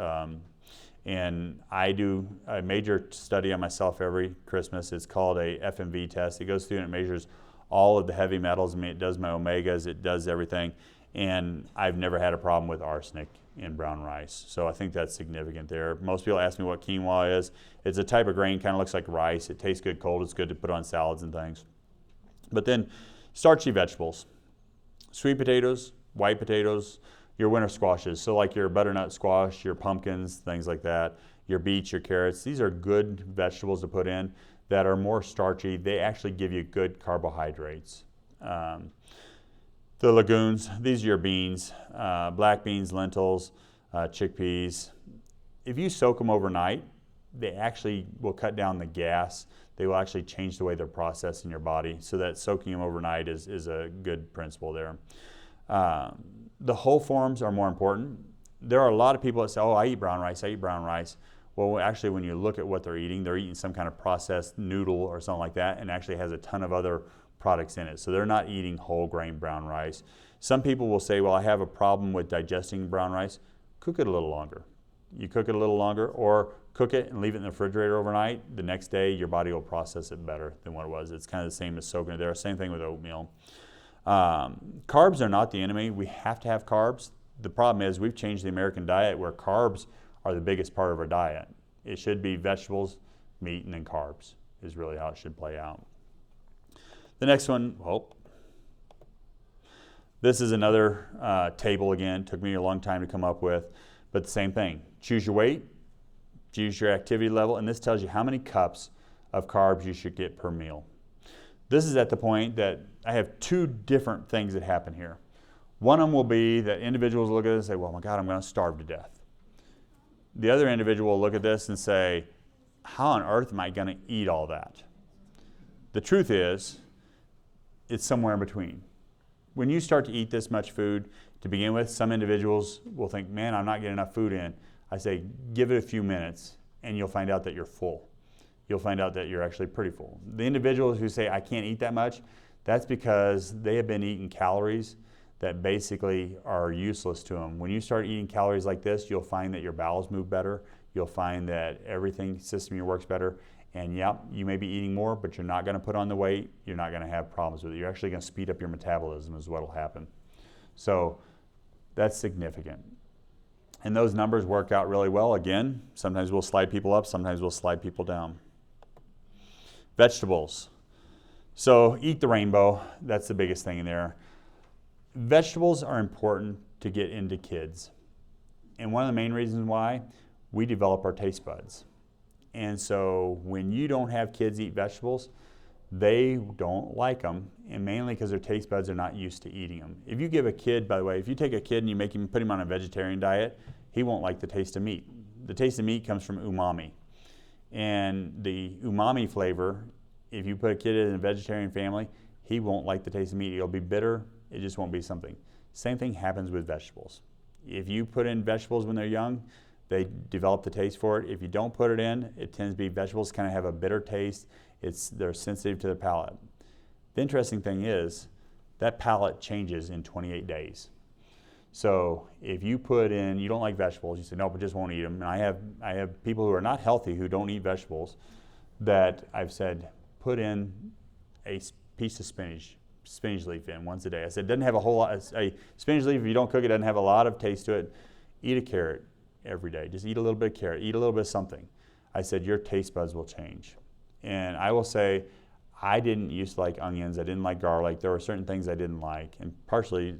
and I do a major study on myself every Christmas. It's called a FMV test. It goes through and it measures all of the heavy metals. I mean, it does my omegas, it does everything, and I've never had a problem with arsenic in brown rice. So I think that's significant there. Most people ask me what quinoa is. It's a type of grain, kind of looks like rice. It tastes good cold. It's good to put on salads and things. But then starchy vegetables, sweet potatoes, white potatoes, your winter squashes. So like your butternut squash, your pumpkins, things like that, your beets, your carrots. These are good vegetables to put in that are more starchy. They actually give you good carbohydrates. The legumes, these are your beans, black beans, lentils, chickpeas. If you soak them overnight, they actually will cut down the gas. They will actually change the way they're processed in your body, so that soaking them overnight is a good principle there. The whole forms are more important. There are a lot of people that say, oh, I eat brown rice, I eat brown rice. Well, actually, when you look at what they're eating some kind of processed noodle or something like that, and actually has a ton of other products in it. So they're not eating whole grain brown rice. Some people will say, well, I have a problem with digesting brown rice. Cook it a little longer. You cook it a little longer, or cook it and leave it in the refrigerator overnight. The next day, your body will process it better than what it was. It's kind of the same as soaking it there. Same thing with oatmeal. Carbs are not the enemy. We have to have carbs. The problem is we've changed the American diet where carbs are the biggest part of our diet. It should be vegetables, meat, and then carbs is really how it should play out. The next one, this is another table again. Took me a long time to come up with, but the same thing. Choose your weight, choose your activity level, and this tells you how many cups of carbs you should get per meal. This is at the point that I have two different things that happen here. One of them will be that individuals look at this and say, well, my God, I'm going to starve to death. The other individual will look at this and say, how on earth am I going to eat all that? The truth is, it's somewhere in between. When you start to eat this much food, to begin with, some individuals will think, man, I'm not getting enough food in. I say, give it a few minutes and you'll find out that you're full. You'll find out that you're actually pretty full. The individuals who say, I can't eat that much, that's because they have been eating calories that basically are useless to them. When you start eating calories like this, you'll find that your bowels move better. You'll find that everything system works better. And yep, you may be eating more, but you're not going to put on the weight. You're not going to have problems with it. You're actually going to speed up your metabolism is what will happen. So that's significant. And those numbers work out really well. Again, sometimes we'll slide people up, sometimes we'll slide people down. Vegetables. So eat the rainbow. That's the biggest thing in there. Vegetables are important to get into kids. And one of the main reasons why, we develop our taste buds. And so when you don't have kids eat vegetables, they don't like them, and mainly because their taste buds are not used to eating them. If you give a kid, by the way, if you take a kid and you put him on a vegetarian diet, he won't like the taste of meat. The taste of meat comes from umami. And the umami flavor, if you put a kid in a vegetarian family, he won't like the taste of meat. It'll be bitter, it just won't be something. Same thing happens with vegetables. If you put in vegetables when they're young, they develop the taste for it. If you don't put it in, it tends to be vegetables kind of have a bitter taste. They're sensitive to the palate. The interesting thing is that palate changes in 28 days. So if you put in, you don't like vegetables, you say, nope, I just won't eat them. And I have people who are not healthy who don't eat vegetables that I've said, put in a piece of spinach leaf in once a day. I said, it doesn't have a whole lot, a spinach leaf, if you don't cook it, doesn't have a lot of taste to it. Eat a carrot every day. Just eat a little bit of carrot, eat a little bit of something. I said, your taste buds will change. And I will say, I didn't used to like onions, I didn't like garlic. There were certain things I didn't like, and partially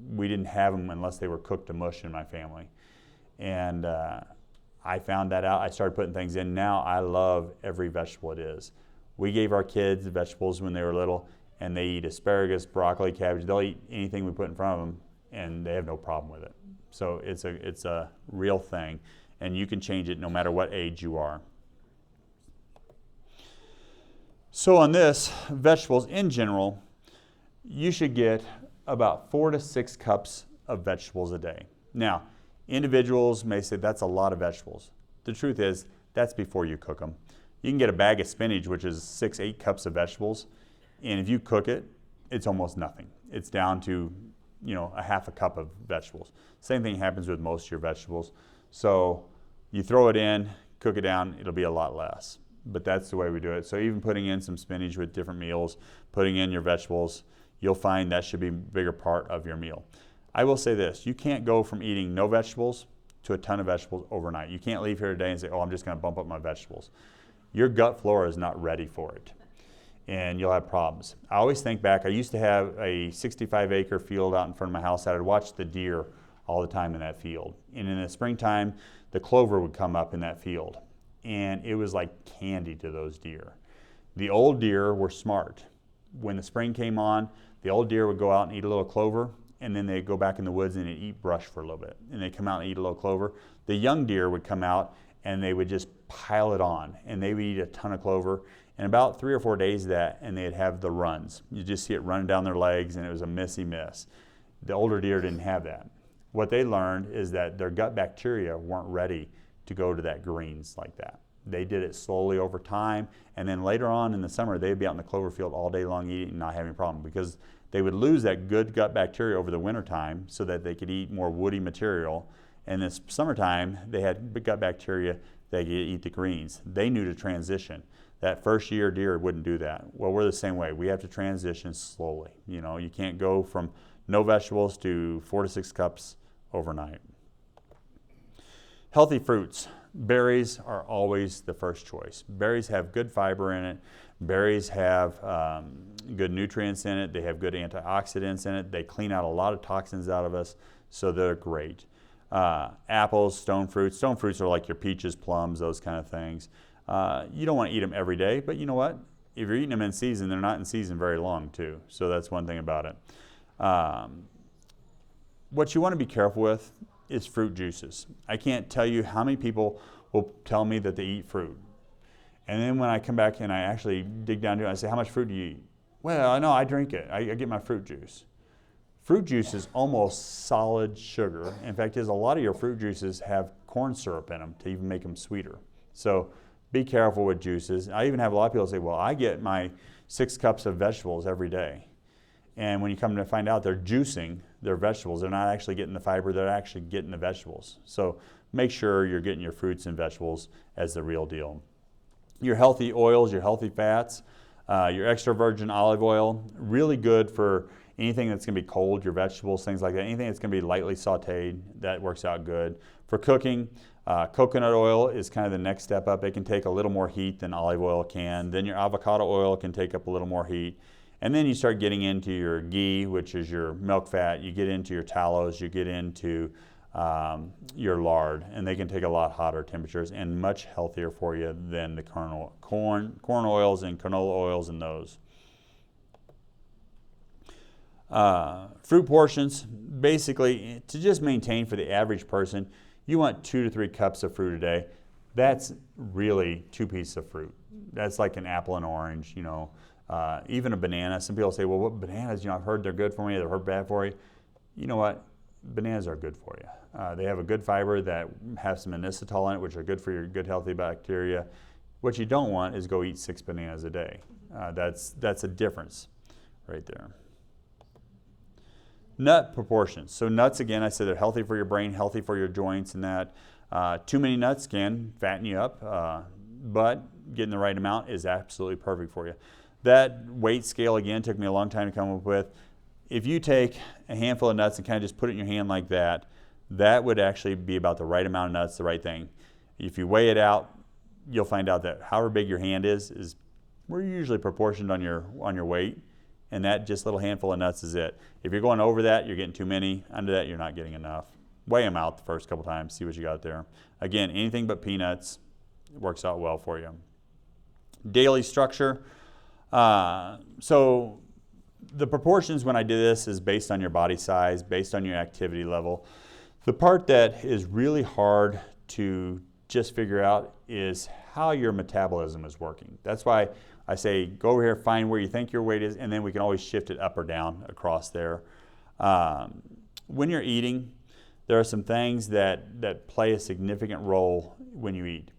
we didn't have them unless they were cooked to mush in my family. And I found that out. I started putting things in. Now I love every vegetable it is. We gave our kids vegetables when they were little, and they eat asparagus, broccoli, cabbage. They'll eat anything we put in front of them, and they have no problem with it. So it's a real thing, and you can change it no matter what age you are. So on this, vegetables in general, you should get about 4 to 6 cups of vegetables a day. Now, individuals may say that's a lot of vegetables. The truth is, that's before you cook them. You can get a bag of spinach, which is 6-8 cups of vegetables, and if you cook it, it's almost nothing. It's down to, a half a cup of vegetables. Same thing happens with most of your vegetables. So you throw it in, cook it down, it'll be a lot less. But that's the way we do it. So even putting in some spinach with different meals, putting in your vegetables, you'll find that should be a bigger part of your meal. I will say this, you can't go from eating no vegetables to a ton of vegetables overnight. You can't leave here today and say, I'm just going to bump up my vegetables. Your gut flora is not ready for it, and you'll have problems. I always think back, I used to have a 65-acre field out in front of my house. I'd watch the deer all the time in that field. And in the springtime, the clover would come up in that field, and it was like candy to those deer. The old deer were smart. When the spring came on, the old deer would go out and eat a little clover, and then they'd go back in the woods and they'd eat brush for a little bit. And they'd come out and eat a little clover. The young deer would come out and they would just pile it on, and they would eat a ton of clover. And about 3 or 4 days of that, and they'd have the runs. You just see it running down their legs, and it was a missy miss. The older deer didn't have that. What they learned is that their gut bacteria weren't ready to go to that greens like that. They did it slowly over time, and then later on in the summer, they'd be out in the clover field all day long eating and not having a problem, because they would lose that good gut bacteria over the winter time so that they could eat more woody material. And this summertime, they had gut bacteria, they could eat the greens. They knew to transition. That first year deer wouldn't do that. Well, we're the same way. We have to transition slowly. You can't go from no vegetables to 4 to 6 cups overnight. Healthy fruits. Berries are always the first choice. Berries have good fiber in it. Berries have good nutrients in it. They have good antioxidants in it. They clean out a lot of toxins out of us, so they're great. Apples, stone fruits. Stone fruits are like your peaches, plums, those kind of things. You don't want to eat them every day, but you know what? If you're eating them in season, they're not in season very long too. So that's one thing about it. What you want to be careful with is fruit juices. I can't tell you how many people will tell me that they eat fruit. And then when I come back and I actually dig down to it, I say, how much fruit do you eat? Well, I know, I drink it. I get my fruit juice. Fruit juice is almost solid sugar. In fact, a lot of your fruit juices have corn syrup in them to even make them sweeter. So be careful with juices. I even have a lot of people say, well, I get my 6 cups of vegetables every day. And when you come to find out they're juicing their vegetables, they're not actually getting the fiber, they're actually getting the vegetables. So make sure you're getting your fruits and vegetables as the real deal. Your healthy oils, your healthy fats, your extra virgin olive oil, really good for anything that's going to be cold, your vegetables, things like that. Anything that's going to be lightly sauteed, that works out good. For cooking, coconut oil is kind of the next step up. It can take a little more heat than olive oil can. Then your avocado oil can take up a little more heat. And then you start getting into your ghee, which is your milk fat. You get into your tallows. You get into your lard, and they can take a lot hotter temperatures and much healthier for you than the corn oils and canola oils and those. Fruit portions, basically, to just maintain for the average person, you want 2 to 3 cups of fruit a day. That's really 2 pieces of fruit. That's like an apple and orange, even a banana. Some people say, well, what bananas, I've heard they're good for me, they've heard bad for you. You know what? Bananas are good for you. They have a good fiber that have some inositol in it, which are good for your good healthy bacteria. What you don't want is go eat 6 bananas a day. That's a difference right there. Nut proportions. So nuts, again, I said they're healthy for your brain, healthy for your joints, and that. Too many nuts can fatten you up, but getting the right amount is absolutely perfect for you. That weight scale, again, took me a long time to come up with. If you take a handful of nuts and kind of just put it in your hand like that, that would actually be about the right amount of nuts, the right thing. If you weigh it out, you'll find out that however big your hand is we're usually proportioned on your weight, and that just little handful of nuts is it. If you're going over that, you're getting too many. Under that, you're not getting enough. Weigh them out the first couple times, see what you got there. Again, anything but peanuts works out well for you. Daily structure. So the proportions when I do this is based on your body size, based on your activity level. The part that is really hard to just figure out is how your metabolism is working. That's why I say go over here, find where you think your weight is, and then we can always shift it up or down across there. When you're eating, there are some things that play a significant role when you eat.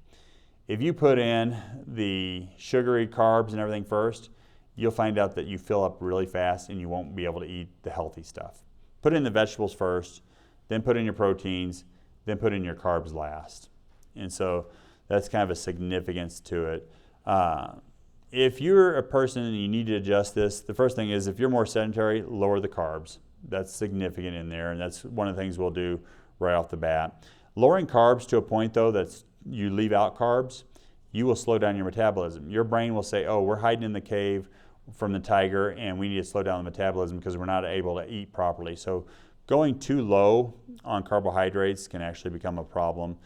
If you put in the sugary carbs and everything first, you'll find out that you fill up really fast and you won't be able to eat the healthy stuff. Put in the vegetables first, then put in your proteins, then put in your carbs last. And so that's kind of a significance to it. If you're a person and you need to adjust this, the first thing is if you're more sedentary, lower the carbs. That's significant in there, and that's one of the things we'll do right off the bat. Lowering carbs to a point, though, that you leave out carbs, you will slow down your metabolism. Your brain will say, oh, we're hiding in the cave from the tiger, and we need to slow down the metabolism because we're not able to eat properly. So going too low on carbohydrates can actually become a problem.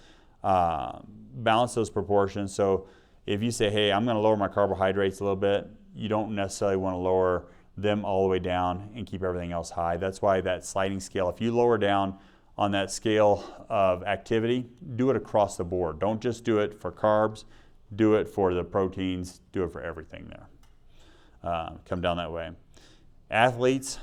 Balance those proportions. So if you say, hey, I'm going to lower my carbohydrates a little bit, you don't necessarily want to lower them all the way down and keep everything else high. That's why that sliding scale, if you lower down on that scale of activity, do it across the board. Don't just do it for carbs, do it for the proteins, do it for everything there. Come down that way. Athletes,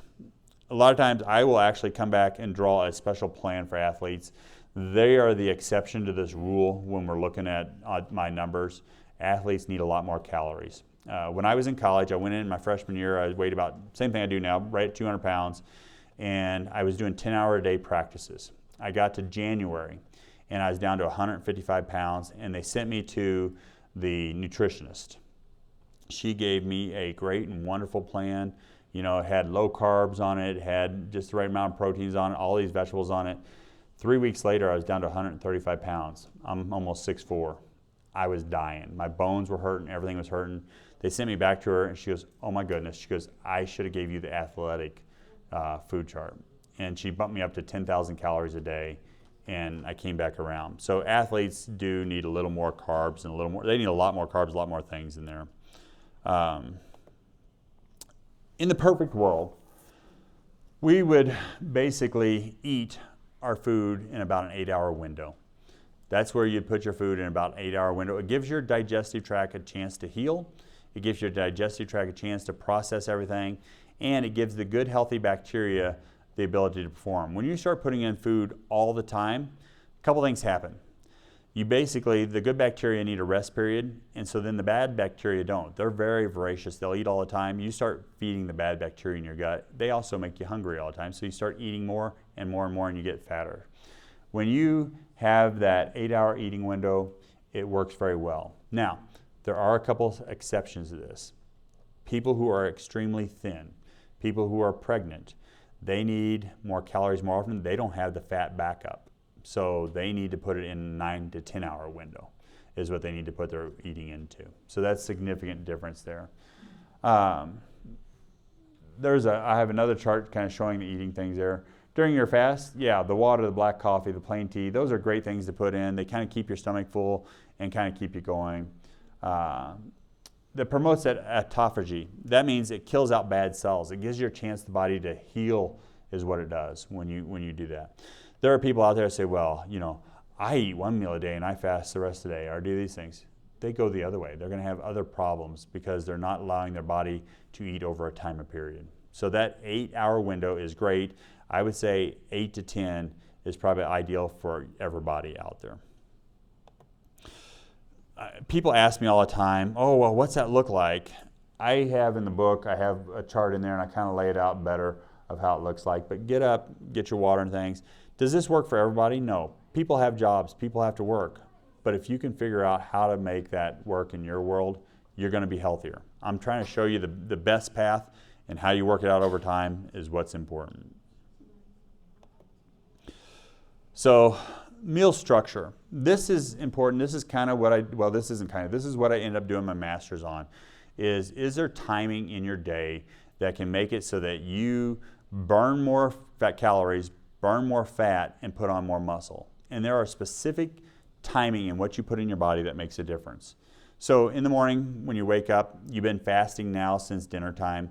a lot of times I will actually come back and draw a special plan for athletes. They are the exception to this rule when we're looking at my numbers. Athletes need a lot more calories. When I was in college, I went in my freshman year, I weighed about, same thing I do now, right at 200 pounds, and I was doing 10-hour-a-day practices. I got to January, and I was down to 155 pounds, and they sent me to the nutritionist. She gave me a great and wonderful plan. It had low carbs on it, had just the right amount of proteins on it, all these vegetables on it. 3 weeks later, I was down to 135 pounds. I'm almost 6'4". I was dying. My bones were hurting, everything was hurting. They sent me back to her, and she goes, oh my goodness. She goes, I should have gave you the athletic food chart. And she bumped me up to 10,000 calories a day, and I came back around. So athletes do need a little more carbs and a little more, they need a lot more carbs, a lot more things in there. In the perfect world, we would basically eat our food in about an 8-hour window. That's where you put your food in about an 8-hour window. It gives your digestive tract a chance to heal. It gives your digestive tract a chance to process everything, and it gives the good, healthy bacteria the ability to perform. When you start putting in food all the time, a couple things happen. The good bacteria need a rest period, and so then the bad bacteria don't. They're very voracious. They'll eat all the time. You start feeding the bad bacteria in your gut. They also make you hungry all the time, so you start eating more and more and more, and you get fatter. When you have that 8-hour eating window, it works very well. Now, there are a couple of exceptions to this. People who are extremely thin, people who are pregnant, they need more calories more often. They don't have the fat backup. So they need to put it in a 9 to 10 hour window is what they need to put their eating into. So that's a significant difference there. I have another chart kind of showing the eating things there. During your fast, yeah, the water, the black coffee, the plain tea, those are great things to put in. They kind of keep your stomach full and kind of keep you going. That promotes that autophagy. That means it kills out bad cells. It gives you a chance the body to heal is what it does when you do that. There are people out there that say, well, you know, I eat one meal a day and I fast the rest of the day, or do these things. They go the other way. They're going to have other problems because they're not allowing their body to eat over a time period. So that 8-hour window is great. I would say 8 to 10 is probably ideal for everybody out there. People ask me all the time, oh, well, what's that look like? I have in the book, I have a chart in there and I kind of lay it out better of how it looks like. But get up, get your water and things. Does this work for everybody? No. People have jobs, people have to work. But if you can figure out how to make that work in your world, you're going to be healthier. I'm trying to show you the best path, and how you work it out over time is what's important. So, meal structure. This is important. This is kind of what this is what I end up doing my master's on. Is there timing in your day that can make it so that you burn more fat calories, burn more fat, and put on more muscle? And there are specific timing in what you put in your body that makes a difference. So in the morning when you wake up, you've been fasting now since dinner time,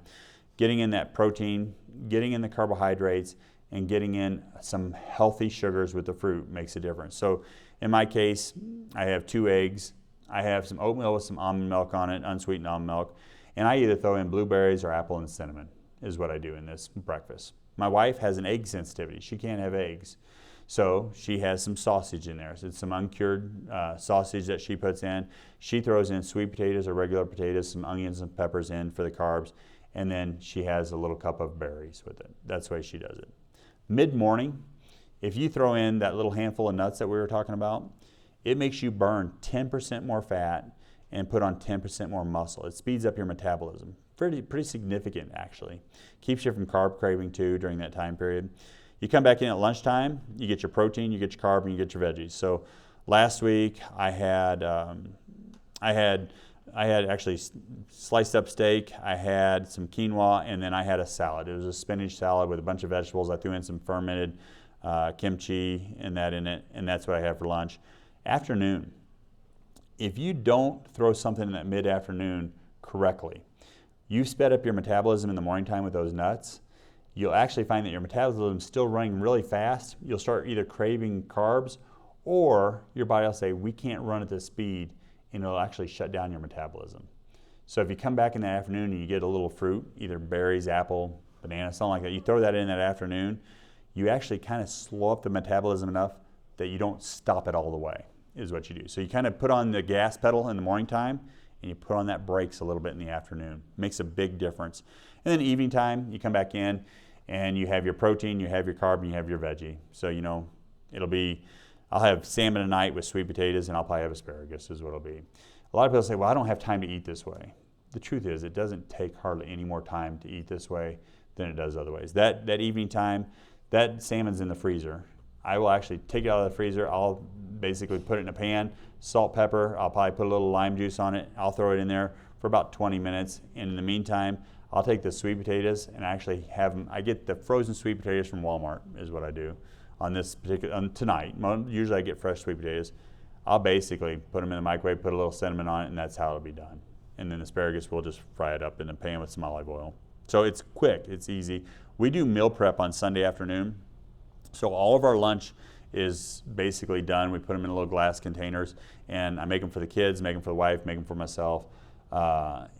getting in that protein, getting in the carbohydrates, and getting in some healthy sugars with the fruit makes a difference. So in my case, I have 2 eggs, I have some oatmeal with some almond milk on it, unsweetened almond milk, and I either throw in blueberries or apple and cinnamon is what I do in this breakfast. My wife has an egg sensitivity. She can't have eggs. So she has some sausage in there. So it's some uncured sausage that she puts in. She throws in sweet potatoes or regular potatoes, some onions and peppers in for the carbs, and then she has a little cup of berries with it. That's the way she does it. Mid-morning, if you throw in that little handful of nuts that we were talking about, it makes you burn 10% more fat and put on 10% more muscle. It speeds up your metabolism. Pretty significant, actually. Keeps you from carb craving, too, during that time period. You come back in at lunchtime, you get your protein, you get your carb, and you get your veggies. So last week I had actually sliced up steak, I had some quinoa, and then I had a salad. It was a spinach salad with a bunch of vegetables. I threw in some fermented kimchi and that in it, and that's what I had for lunch. Afternoon, if you don't throw something in that mid-afternoon correctly, you sped up your metabolism in the morning time with those nuts, you'll actually find that your metabolism is still running really fast. You'll start either craving carbs, or your body will say, we can't run at this speed, and it'll actually shut down your metabolism. So if you come back in the afternoon and you get a little fruit, either berries, apple, banana, something like that, you throw that in that afternoon, you actually kind of slow up the metabolism enough that you don't stop it all the way, is what you do. So you kind of put on the gas pedal in the morning time, and you put on that brakes a little bit in the afternoon. Makes a big difference. And then evening time, you come back in, and you have your protein, you have your carb, and you have your veggie. So, you know, I'll have salmon at night with sweet potatoes, and I'll probably have asparagus is what it'll be. A lot of people say, well, I don't have time to eat this way. The truth is, it doesn't take hardly any more time to eat this way than it does other ways. That evening time, that salmon's in the freezer. I will actually take it out of the freezer. I'll basically put it in a pan, salt, pepper. I'll probably put a little lime juice on it. I'll throw it in there for about 20 minutes. And in the meantime, I'll take the sweet potatoes and actually have them. I get the frozen sweet potatoes from Walmart is what I do tonight. Usually I get fresh sweet potatoes. I'll basically put them in the microwave, put a little cinnamon on it, and that's how it'll be done. And then asparagus, we'll just fry it up in the pan with some olive oil. So it's quick, it's easy. We do meal prep on Sunday afternoon. So all of our lunch is basically done. We put them in little glass containers, and I make them for the kids, make them for the wife, make them for myself,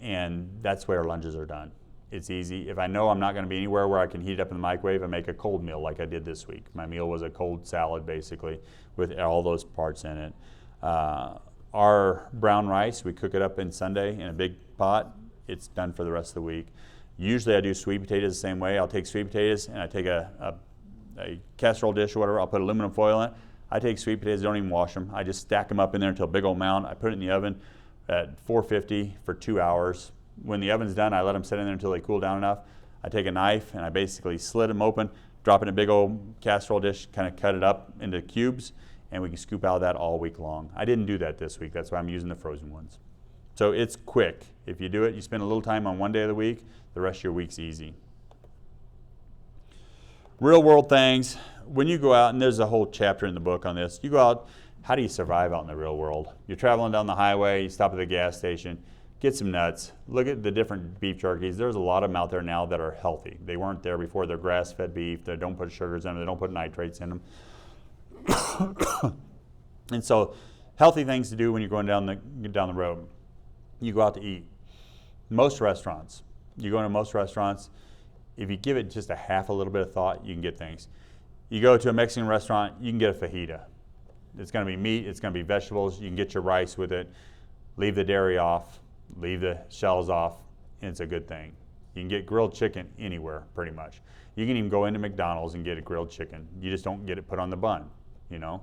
and that's where our lunches are done. It's easy. If I know I'm not going to be anywhere where I can heat it up in the microwave, I make a cold meal like I did this week. My meal was a cold salad, basically, with all those parts in it. Our brown rice, we cook it up in Sunday in a big pot. It's done for the rest of the week. Usually I do sweet potatoes the same way. I'll take sweet potatoes and I take a casserole dish or whatever. I'll put aluminum foil in it. I take sweet potatoes, don't even wash them. I just stack them up in there until a big old mound. I put it in the oven at 450 for 2 hours. When the oven's done, I let them sit in there until they cool down enough. I take a knife and I basically slit them open, drop it in a big old casserole dish, kind of cut it up into cubes, and we can scoop out of that all week long. I didn't do that this week. That's why I'm using the frozen ones. So it's quick. If you do it, you spend a little time on one day of the week, the rest of your week's easy. Real world things. When you go out, and there's a whole chapter in the book on this, you go out, how do you survive out in the real world? You're traveling down the highway, you stop at the gas station, get some nuts, look at the different beef jerkies. There's a lot of them out there now that are healthy. They weren't there before. They're grass-fed beef. They don't put sugars in them. They don't put nitrates in them. And so healthy things to do when you're going down the road. You go out to eat. Most restaurants, you go into most restaurants, if you give it just a little bit of thought, you can get things. You go to a Mexican restaurant, you can get a fajita. It's going to be meat, it's going to be vegetables, you can get your rice with it, leave the dairy off, leave the shells off, and it's a good thing. You can get grilled chicken anywhere, pretty much. You can even go into McDonald's and get a grilled chicken. You just don't get it put on the bun, you know.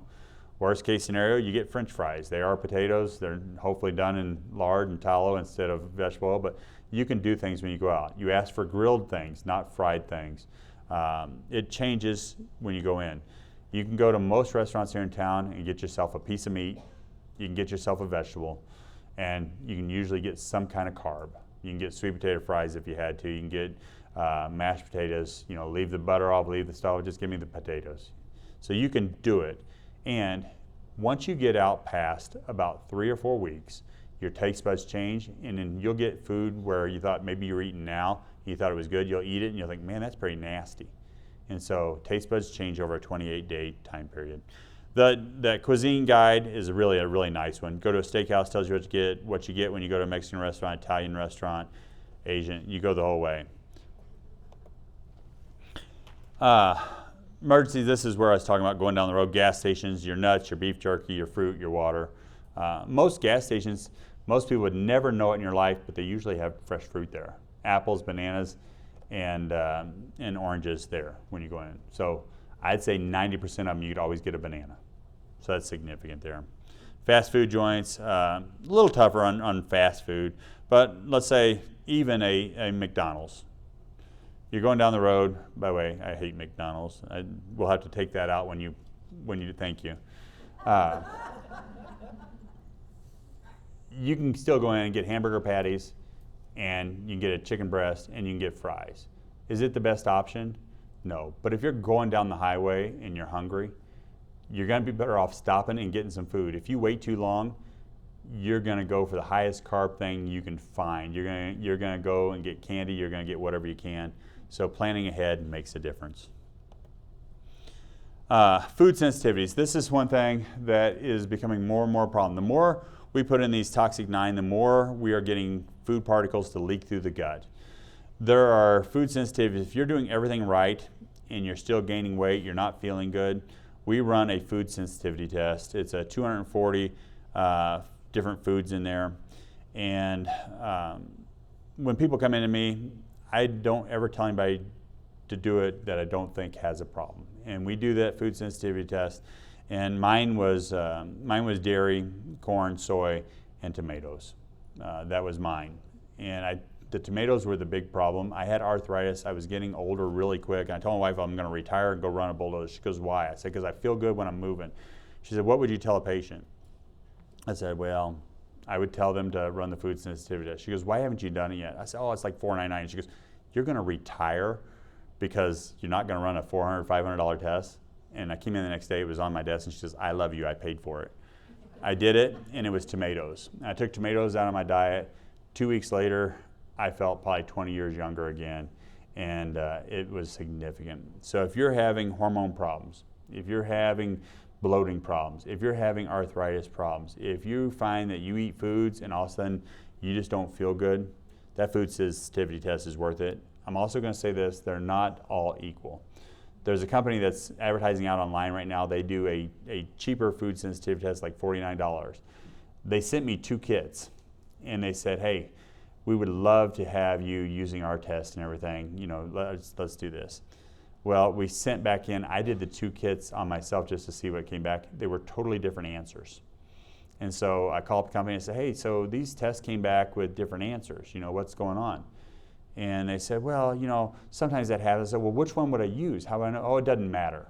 Worst case scenario, you get French fries. They are potatoes. They're hopefully done in lard and tallow instead of vegetable oil, but you can do things when you go out. You ask for grilled things, not fried things. It changes when you go in. You can go to most restaurants here in town and get yourself a piece of meat. You can get yourself a vegetable, and you can usually get some kind of carb. You can get sweet potato fries if you had to. You can get mashed potatoes. You know, leave the butter off, leave the stuff, just give me the potatoes. So you can do it. And once you get out past about 3 or 4 weeks, your taste buds change, and then you'll get food where you thought maybe you were eating now, you thought it was good, you'll eat it, and you'll think, man, that's pretty nasty. And so taste buds change over a 28-day time period. The cuisine guide is a really nice one. Go to a steakhouse, tells you what you get when you go to a Mexican restaurant, Italian restaurant, Asian, you go the whole way. Emergencies, this is where I was talking about going down the road. Gas stations, your nuts, your beef jerky, your fruit, your water. Most gas stations, most people would never know it in your life, but they usually have fresh fruit there. Apples, bananas, and oranges there when you go in. So I'd say 90% of them, you'd always get a banana. So that's significant there. Fast food joints, a little tougher on fast food, but let's say even a McDonald's. You're going down the road. By the way, I hate McDonald's. We'll have to take that out when you thank you. You can still go in and get hamburger patties, and you can get a chicken breast, and you can get fries. Is it the best option? No. But if you're going down the highway and you're hungry, you're going to be better off stopping and getting some food. If you wait too long, you're going to go for the highest carb thing you can find. You're going to go and get candy. You're going to get whatever you can. So planning ahead makes a difference. Food sensitivities. This is one thing that is becoming more and more a problem. The more we put in these toxic 9, the more we are getting food particles to leak through the gut. There are food sensitivities. If you're doing everything right and you're still gaining weight, you're not feeling good, we run a food sensitivity test. It's a 240 different foods in there. And when people come into me, I don't ever tell anybody to do it that I don't think has a problem. And we do that food sensitivity test. And mine was dairy, corn, soy, and tomatoes. That was mine. And the tomatoes were the big problem. I had arthritis. I was getting older really quick. And I told my wife I'm going to retire and go run a bulldozer. She goes, why? I said, because I feel good when I'm moving. She said, what would you tell a patient? I said, well, I would tell them to run the food sensitivity test. She goes, why haven't you done it yet? I said, oh, it's like $4.99. She goes, you're going to retire because you're not going to run a $400, $500 test? And I came in the next day, it was on my desk, and she says, I love you, I paid for it. I did it, and it was tomatoes. I took tomatoes out of my diet. 2 weeks later, I felt probably 20 years younger again, and it was significant. So if you're having hormone problems, if you're having bloating problems, if you're having arthritis problems, if you find that you eat foods and all of a sudden you just don't feel good, that food sensitivity test is worth it. I'm also going to say this, they're not all equal. There's a company that's advertising out online right now. They do a cheaper food sensitivity test, like $49. They sent me 2 kits, and they said, hey, we would love to have you using our test and everything. You know, let's do this. Well, we sent back in, I did the 2 kits on myself just to see what came back. They were totally different answers. And so I called the company and said, hey, so these tests came back with different answers. You know, what's going on? And they said, well, you know, sometimes that happens. I said, well, which one would I use? How would I know? Oh, it doesn't matter.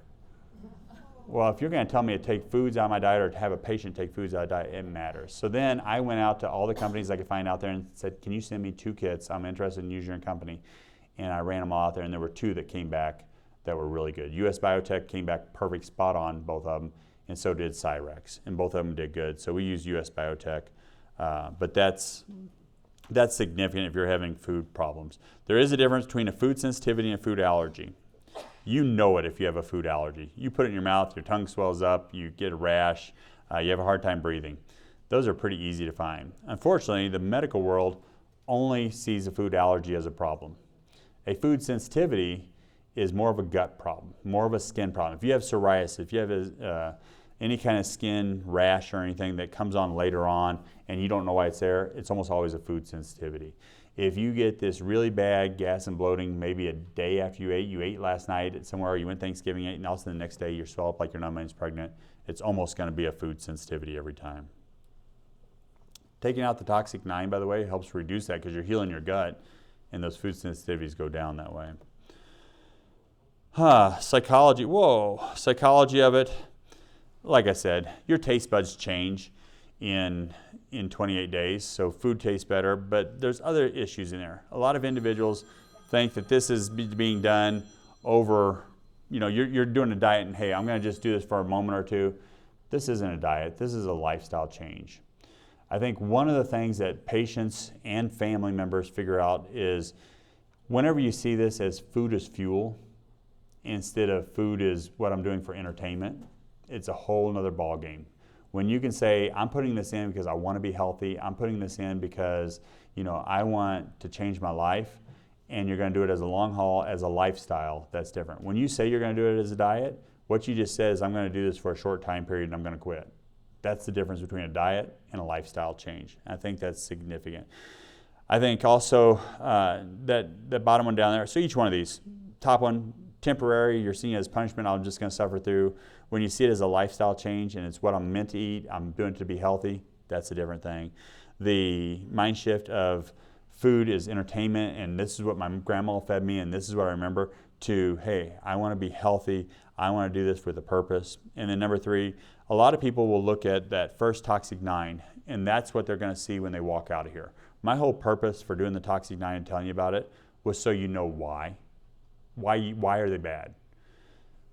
Well, if you're going to tell me to take foods out of my diet or to have a patient take foods out of diet, it matters. So then I went out to all the companies I could find out there and said, can you send me 2 kits? I'm interested in using your company. And I ran them all out there, and there were 2 that came back that were really good. US Biotech came back perfect, spot on, both of them, and so did Cyrex, and both of them did good. So we use US Biotech, but that's significant if you're having food problems. There is a difference between a food sensitivity and a food allergy. You know it if you have a food allergy. You put it in your mouth, your tongue swells up, you get a rash, you have a hard time breathing. Those are pretty easy to find. Unfortunately, the medical world only sees a food allergy as a problem. A food sensitivity is more of a gut problem, more of a skin problem. If you have psoriasis, if you have any kind of skin rash or anything that comes on later on and you don't know why it's there, it's almost always a food sensitivity. If you get this really bad gas and bloating maybe a day after you ate last night at somewhere, you went Thanksgiving, ate, and also the next day you're swelled up like you're 9 months pregnant, it's almost going to be a food sensitivity every time. Taking out the toxic 9, by the way, helps reduce that because you're healing your gut, and those food sensitivities go down that way. Psychology of it. Like I said, your taste buds change in 28 days, so food tastes better, but there's other issues in there. A lot of individuals think that this is being done over, you're doing a diet and, hey, I'm going to just do this for a moment or two. This isn't a diet. This is a lifestyle change. I think one of the things that patients and family members figure out is whenever you see this as food is fuel instead of food is what I'm doing for entertainment, it's a whole nother ball game. When you can say, I'm putting this in because I want to be healthy, I'm putting this in because I want to change my life, and you're going to do it as a long haul, as a lifestyle, that's different. When you say you're going to do it as a diet, what you just said is I'm going to do this for a short time period and I'm going to quit. That's the difference between a diet and a lifestyle change. I think that's significant. I think also that bottom one down there, so each one of these, top one, temporary, you're seeing it as punishment, I'm just going to suffer through. When you see it as a lifestyle change and it's what I'm meant to eat, I'm doing it to be healthy, that's a different thing. The mind shift of food is entertainment and this is what my grandma fed me and this is what I remember, to, hey, I want to be healthy, I want to do this with a purpose. And then number 3, a lot of people will look at that first toxic 9 and that's what they're going to see when they walk out of here. My whole purpose for doing the toxic 9 and telling you about it was so you know why. Why are they bad?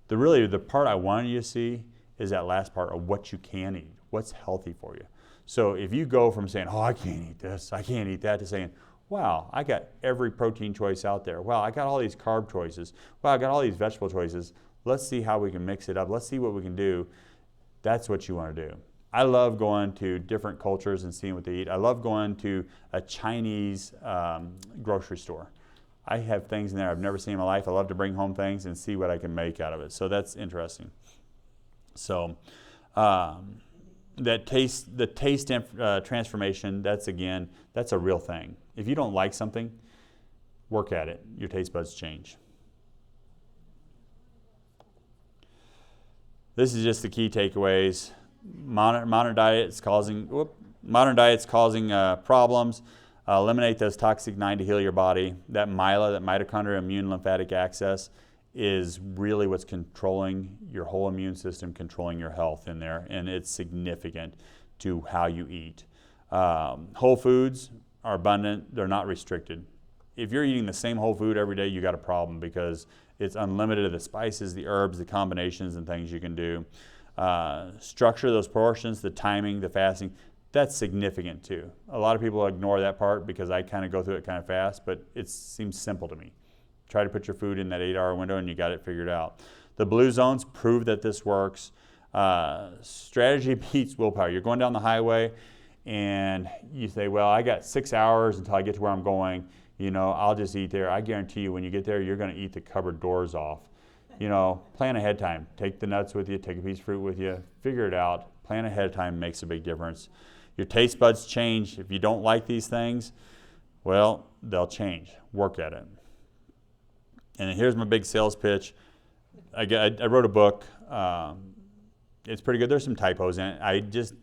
The part I wanted you to see is that last part of what you can eat, what's healthy for you. So if you go from saying, oh, I can't eat this, I can't eat that, to saying, wow, I got every protein choice out there. Wow, I got all these carb choices. Wow, I got all these vegetable choices. Let's see how we can mix it up. Let's see what we can do. That's what you want to do. I love going to different cultures and seeing what they eat. I love going to a Chinese grocery store. I have things in there I've never seen in my life. I love to bring home things and see what I can make out of it. So that's interesting. So the taste transformation, that's a real thing. If you don't like something, work at it. Your taste buds change. This is just the key takeaways. Modern diet's causing problems. Eliminate those toxic 9 to heal your body. That mitochondrial immune lymphatic axis, is really what's controlling your whole immune system, controlling your health in there, and it's significant to how you eat. Whole foods are abundant, they're not restricted. If you're eating the same whole food every day, you got a problem because it's unlimited of the spices, the herbs, the combinations and things you can do. Structure those portions, the timing, the fasting, that's significant too. A lot of people ignore that part because I kind of go through it kind of fast, but it seems simple to me. Try to put your food in that 8-hour window and you got it figured out. The blue zones prove that this works. Strategy beats willpower. You're going down the highway and you say, well, I got 6 hours until I get to where I'm going. I'll just eat there. I guarantee you when you get there, you're going to eat the cupboard doors off. Plan ahead of time. Take the nuts with you, take a piece of fruit with you, figure it out. Plan ahead of time makes a big difference. Your taste buds change. If you don't like these things, well, they'll change. Work at it. And here's my big sales pitch. I wrote a book. It's pretty good. There's some typos in it. I just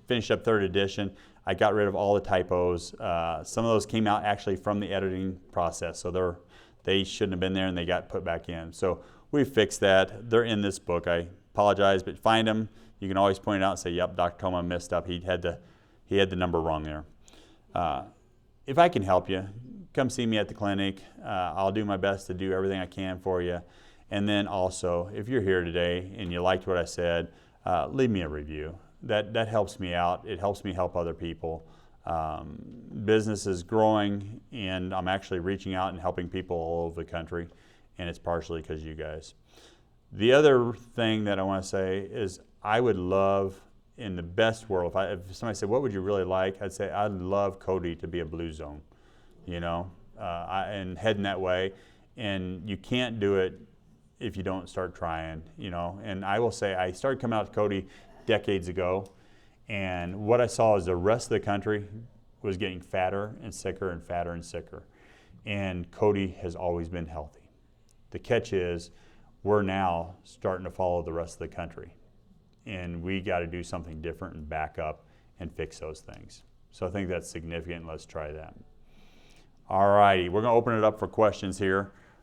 finished up 3rd edition. I got rid of all the typos. Some of those came out actually from the editing process, so they shouldn't have been there and they got put back in. So we fixed that. They're in this book. I apologize, but find them. You can always point it out and say, yep, Dr. Thoma messed up. He had the number wrong there. If I can help you, come see me at the clinic. I'll do my best to do everything I can for you. And then also, if you're here today and you liked what I said, leave me a review. That helps me out. It helps me help other people. Business is growing, and I'm actually reaching out and helping people all over the country, and it's partially because you guys. The other thing that I want to say is I would love, in the best world, if somebody said, what would you really like? I'd say I'd love Cody to be a blue zone, and heading that way. And you can't do it if you don't start trying, And I will say I started coming out to Cody decades ago, and what I saw is the rest of the country was getting fatter and sicker and fatter and sicker. And Cody has always been healthy. The catch is we're now starting to follow the rest of the country. And we got to do something different and back up and fix those things. So I think that's significant. Let's try that. All righty, we're going to open it up for questions here.